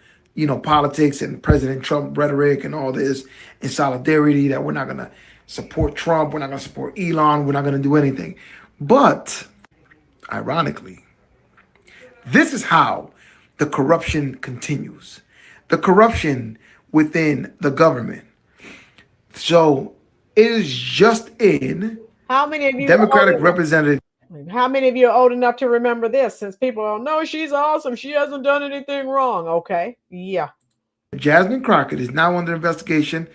politics and President Trump rhetoric and all this in solidarity that we're not going to support Trump. We're not going to support Elon. We're not going to do anything. But ironically, this is how the corruption continues. The corruption within the government. So it is just in how many of you Democratic representative. How many of you are old enough to remember this? Since people don't know, she's awesome. She hasn't done anything wrong. Okay. Yeah. Jasmine Crockett is now under investigation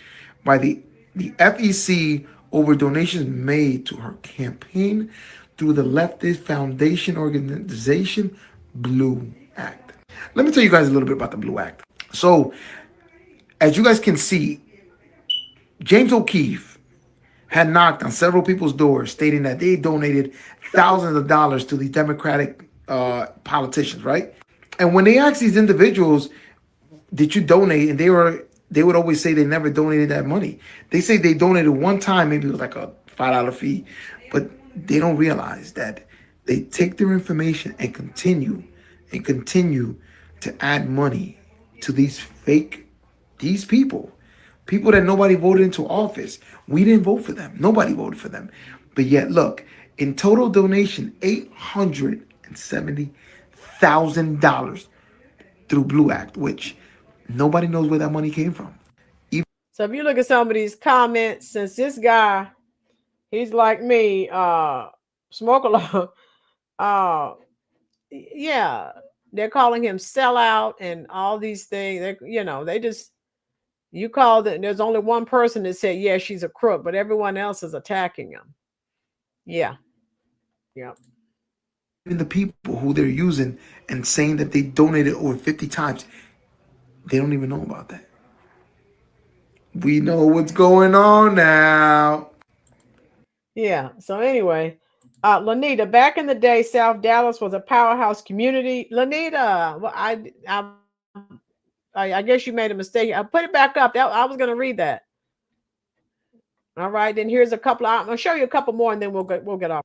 by the FEC over donations made to her campaign through the leftist foundation organization Blue Act. Let me tell you guys a little bit about the Blue Act. So, as you guys can see, James O'Keefe had knocked on several people's doors stating that they donated thousands of dollars to these Democratic politicians, right? And when they asked these individuals, did you donate? And they would always say they never donated that money. They say they donated one time, maybe it was like a $5 fee, but they don't realize that they take their information and continue to add money to these people that nobody voted into office. We didn't vote for them. Nobody voted for them. But yet, look, in total donation, $870,000 through Blue Act, which nobody knows where that money came from. So if you look at some of these comments, since this guy, he's like me, smoke a lot. Yeah, they're calling him sellout and all these things. You called it. There's only one person that said, yeah, she's a crook, but everyone else is attacking him. Yeah. Yeah. Even the people who they're using and saying that they donated over 50 times, they don't even know about that. We know what's going on now. Yeah. So anyway, Lanita, back in the day, South Dallas was a powerhouse community. Lanita, well, I guess you made a mistake. I put it back up. I was going to read that. All right. Then here's a couple. I'm going to show you a couple more, and then we'll get off.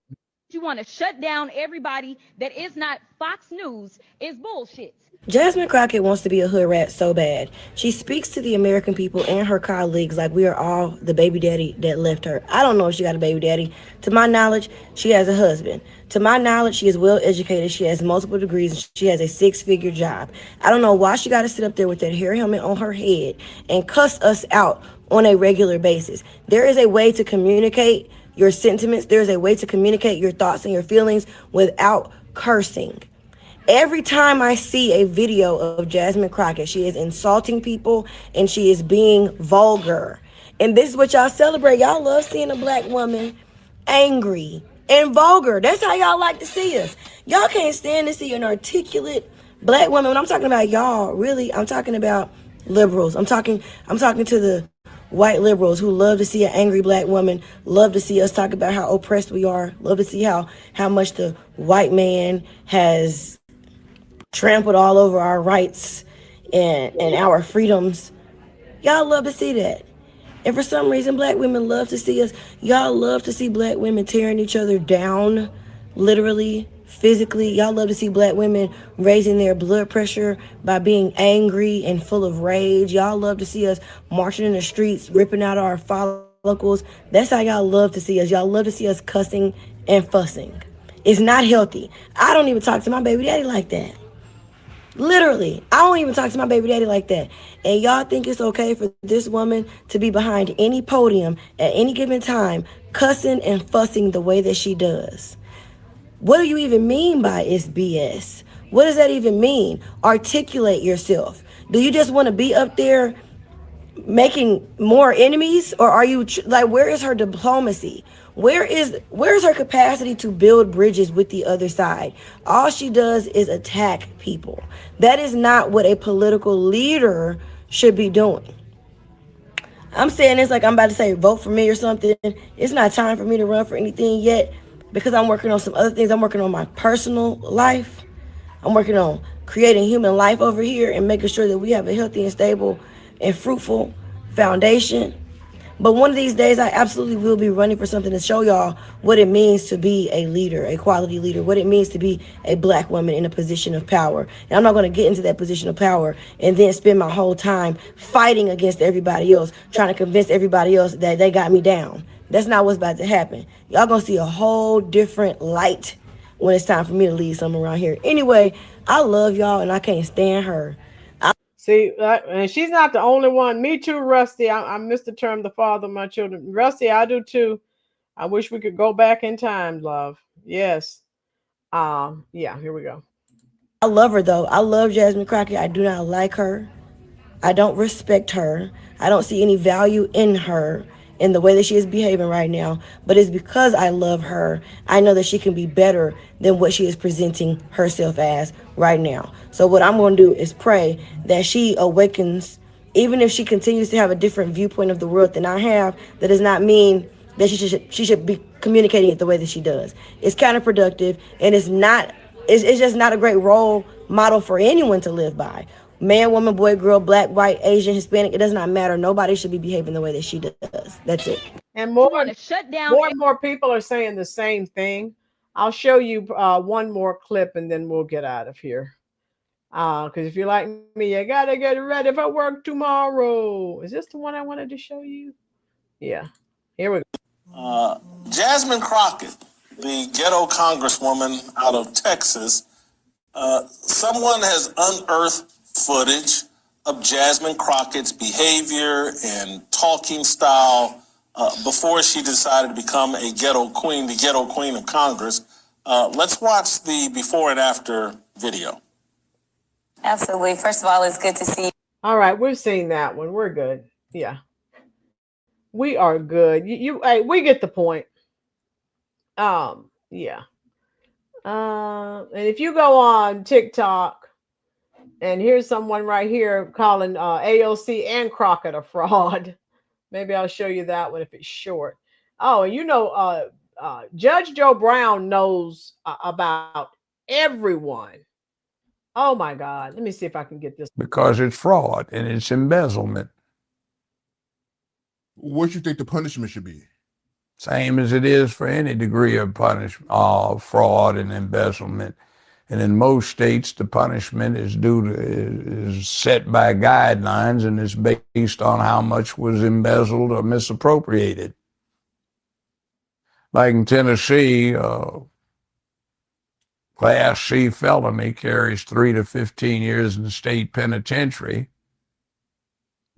You want to shut down everybody that is not Fox News is bullshit. Jasmine Crockett wants to be a hood rat so bad. She speaks to the American people and her colleagues like we are all the baby daddy that left her. I don't know if she got a baby daddy. To my knowledge, she has a husband. To my knowledge, she is well educated. She has multiple degrees. She has a 6-figure job. I don't know why she got to sit up there with that hair helmet on her head and cuss us out on a regular basis. There is a way to communicate your sentiments. There is a way to communicate your thoughts and your feelings without cursing. Every time I see a video of Jasmine Crockett, she is insulting people and she is being vulgar. And this is what y'all celebrate. Y'all love seeing a black woman angry and vulgar. That's how y'all like to see us. Y'all can't stand to see an articulate black woman. When I'm talking about y'all, really, I'm talking about liberals. I'm talking to the white liberals who love to see an angry black woman, love to see us talk about how oppressed we are, love to see how much the white man has trampled all over our rights and our freedoms. Y'all love to see that. And for some reason, black women love to see us. Y'all love to see black women tearing each other down, literally, physically. Y'all love to see black women raising their blood pressure by being angry and full of rage. Y'all love to see us marching in the streets, ripping out our follicles. That's how y'all love to see us. Y'all love to see us cussing and fussing. It's not healthy. I don't even talk to my baby daddy like that. Literally, I don't even talk to my baby daddy like that. And y'all think it's okay for this woman to be behind any podium at any given time, cussing and fussing the way that she does? What do you even mean by it's BS? What does that even mean? Articulate yourself. Do you just want to be up there making more enemies? Or are you like, where is her diplomacy? Where is her capacity to build bridges with the other side? All she does is attack people. That is not what a political leader should be doing. I'm saying this like I'm about to say vote for me or something. It's not time for me to run for anything yet because I'm working on some other things. I'm working on my personal life. I'm working on creating human life over here and making sure that we have a healthy and stable and fruitful foundation. But one of these days, I absolutely will be running for something to show y'all what it means to be a leader, a quality leader, what it means to be a black woman in a position of power. And I'm not going to get into that position of power and then spend my whole time fighting against everybody else, trying to convince everybody else that they got me down. That's not what's about to happen. Y'all going to see a whole different light when it's time for me to lead something around here. Anyway, I love y'all and I can't stand her. See, and she's not the only one. Me too, Rusty. I missed the term the father of my children. Rusty, I do too. I wish we could go back in time, love. Yes. Yeah, here we go. I love her, though. I love Jasmine Crockett. I do not like her. I don't respect her. I don't see any value in her. in the way that she is behaving right now, but it's because I love her. I know that she can be better than what she is presenting herself as right now. So what I'm going to do is pray that she awakens. Even if she continues to have a different viewpoint of the world than I have, that does not mean that she should be communicating it the way that she does. It's counterproductive, and it's just not a great role model for anyone to live by. Man, woman, boy, girl, black, white, Asian, Hispanic, it does not matter. Nobody should be behaving the way that she does. That's it. And You want to shut down. more and more people are saying the same thing. I'll show you one more clip and then we'll get out of here. Because if you're like me, you gotta get ready for work tomorrow. Is this the one I wanted to show you? Yeah. Here we go. Jasmine Crockett, the ghetto congresswoman out of Texas, someone has unearthed footage of Jasmine Crockett's behavior and talking style before she decided to become a ghetto queen, the ghetto queen of Congress. Let's watch the before and after video. Absolutely. First of all, it's good to see you. All right, we've seen that one. We're good. Yeah. We are good. Hey, we get the point. Yeah. And if you go on TikTok, and here's someone right here calling AOC and Crockett a fraud. Maybe I'll show you that one if it's short. Oh, and you know, Judge Joe Brown knows about everyone. Oh my God. Let me see if I can get this. Because it's fraud and it's embezzlement. What do you think the punishment should be? Same as it is for any degree of punishment, fraud and embezzlement. And in most states, the punishment is set by guidelines and is based on how much was embezzled or misappropriated. Like in Tennessee, Class C felony carries 3 to 15 years in the state penitentiary.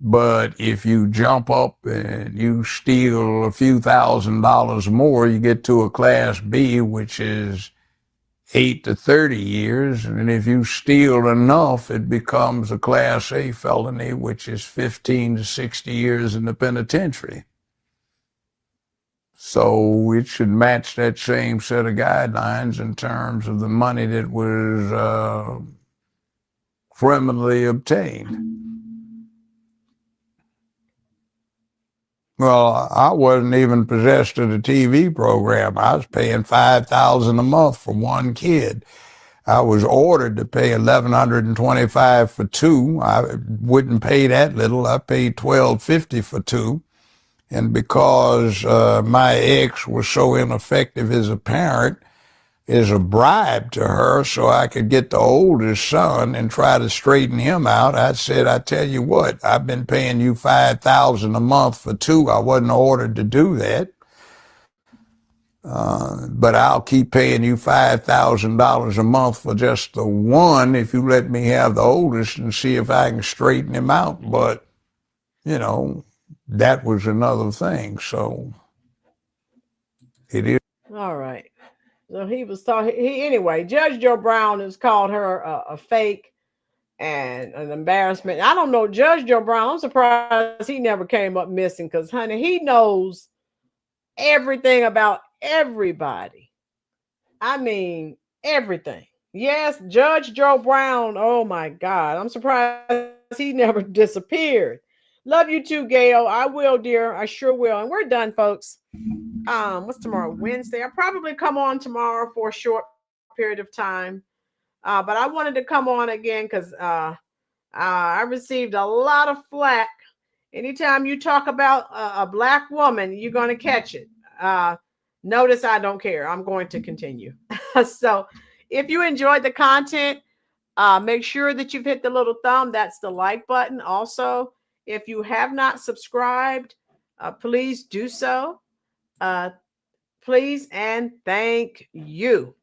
But if you jump up and you steal a few $1,000s more, you get to a Class B, which is 8 to 30 years. And if you steal enough, it becomes a Class A felony, which is 15 to 60 years in the penitentiary. So it should match that same set of guidelines in terms of the money that was criminally obtained. Well, I wasn't even possessed of the TV program. I was paying $5,000 a month for one kid. I was ordered to pay $1,125 for two. I wouldn't pay that little. I paid $1,250 for two. And because my ex was so ineffective as a parent, as a bribe to her so I could get the oldest son and try to straighten him out, I said, I tell you what, I've been paying you $5,000 a month for two. I wasn't ordered to do that. But I'll keep paying you $5,000 a month for just the one if you let me have the oldest and see if I can straighten him out. But, you know, that was another thing. So it is. All right. So he was talking. Anyway, Judge Joe Brown has called her a fake and an embarrassment. I don't know, Judge Joe Brown. I'm surprised he never came up missing because, honey, he knows everything about everybody. I mean, everything. Yes, Judge Joe Brown. Oh my God, I'm surprised he never disappeared. Love you too, Gail. I will, dear. I sure will. And we're done, folks. What's tomorrow? Wednesday. I'll probably come on tomorrow for a short period of time. But I wanted to come on again because I received a lot of flack. Anytime you talk about a Black woman, you're going to catch it. Notice I don't care. I'm going to continue. So if you enjoyed the content, make sure that you've hit the little thumb. That's the like button. Also, if you have not subscribed, please do so. Please and thank you.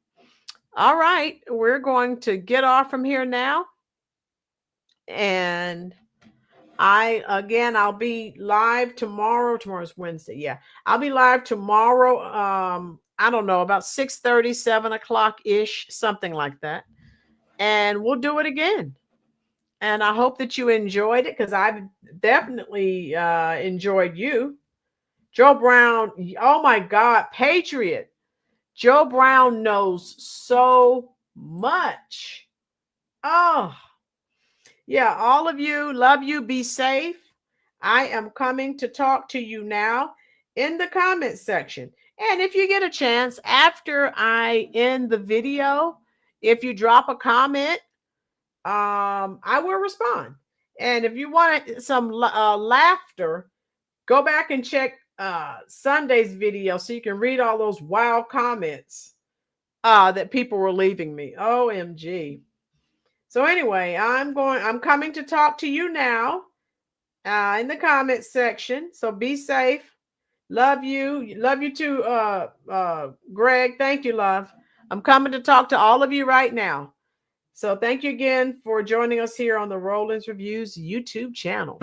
All right, we're going to get off from here now. And I'll be live tomorrow. Tomorrow's Wednesday. Yeah, I'll be live tomorrow. I don't know, about 6:30, 7 o'clock ish, something like that. And we'll do it again. And I hope that you enjoyed it because I've definitely enjoyed you. Joe Brown, oh my God, Patriot. Joe Brown knows so much. Oh, yeah, all of you, love you, be safe. I am coming to talk to you now in the comment section. And if you get a chance after I end the video, if you drop a comment, I will respond. And if you want some laughter, go back and check Sunday's video so you can read all those wild comments that people were leaving me. OMG. So anyway, I'm coming to talk to you now in the comment section. So be safe. Love you. Love you too, Greg. Thank you, love. I'm coming to talk to all of you right now. So thank you again for joining us here on the Rolynn's Reviews YouTube channel.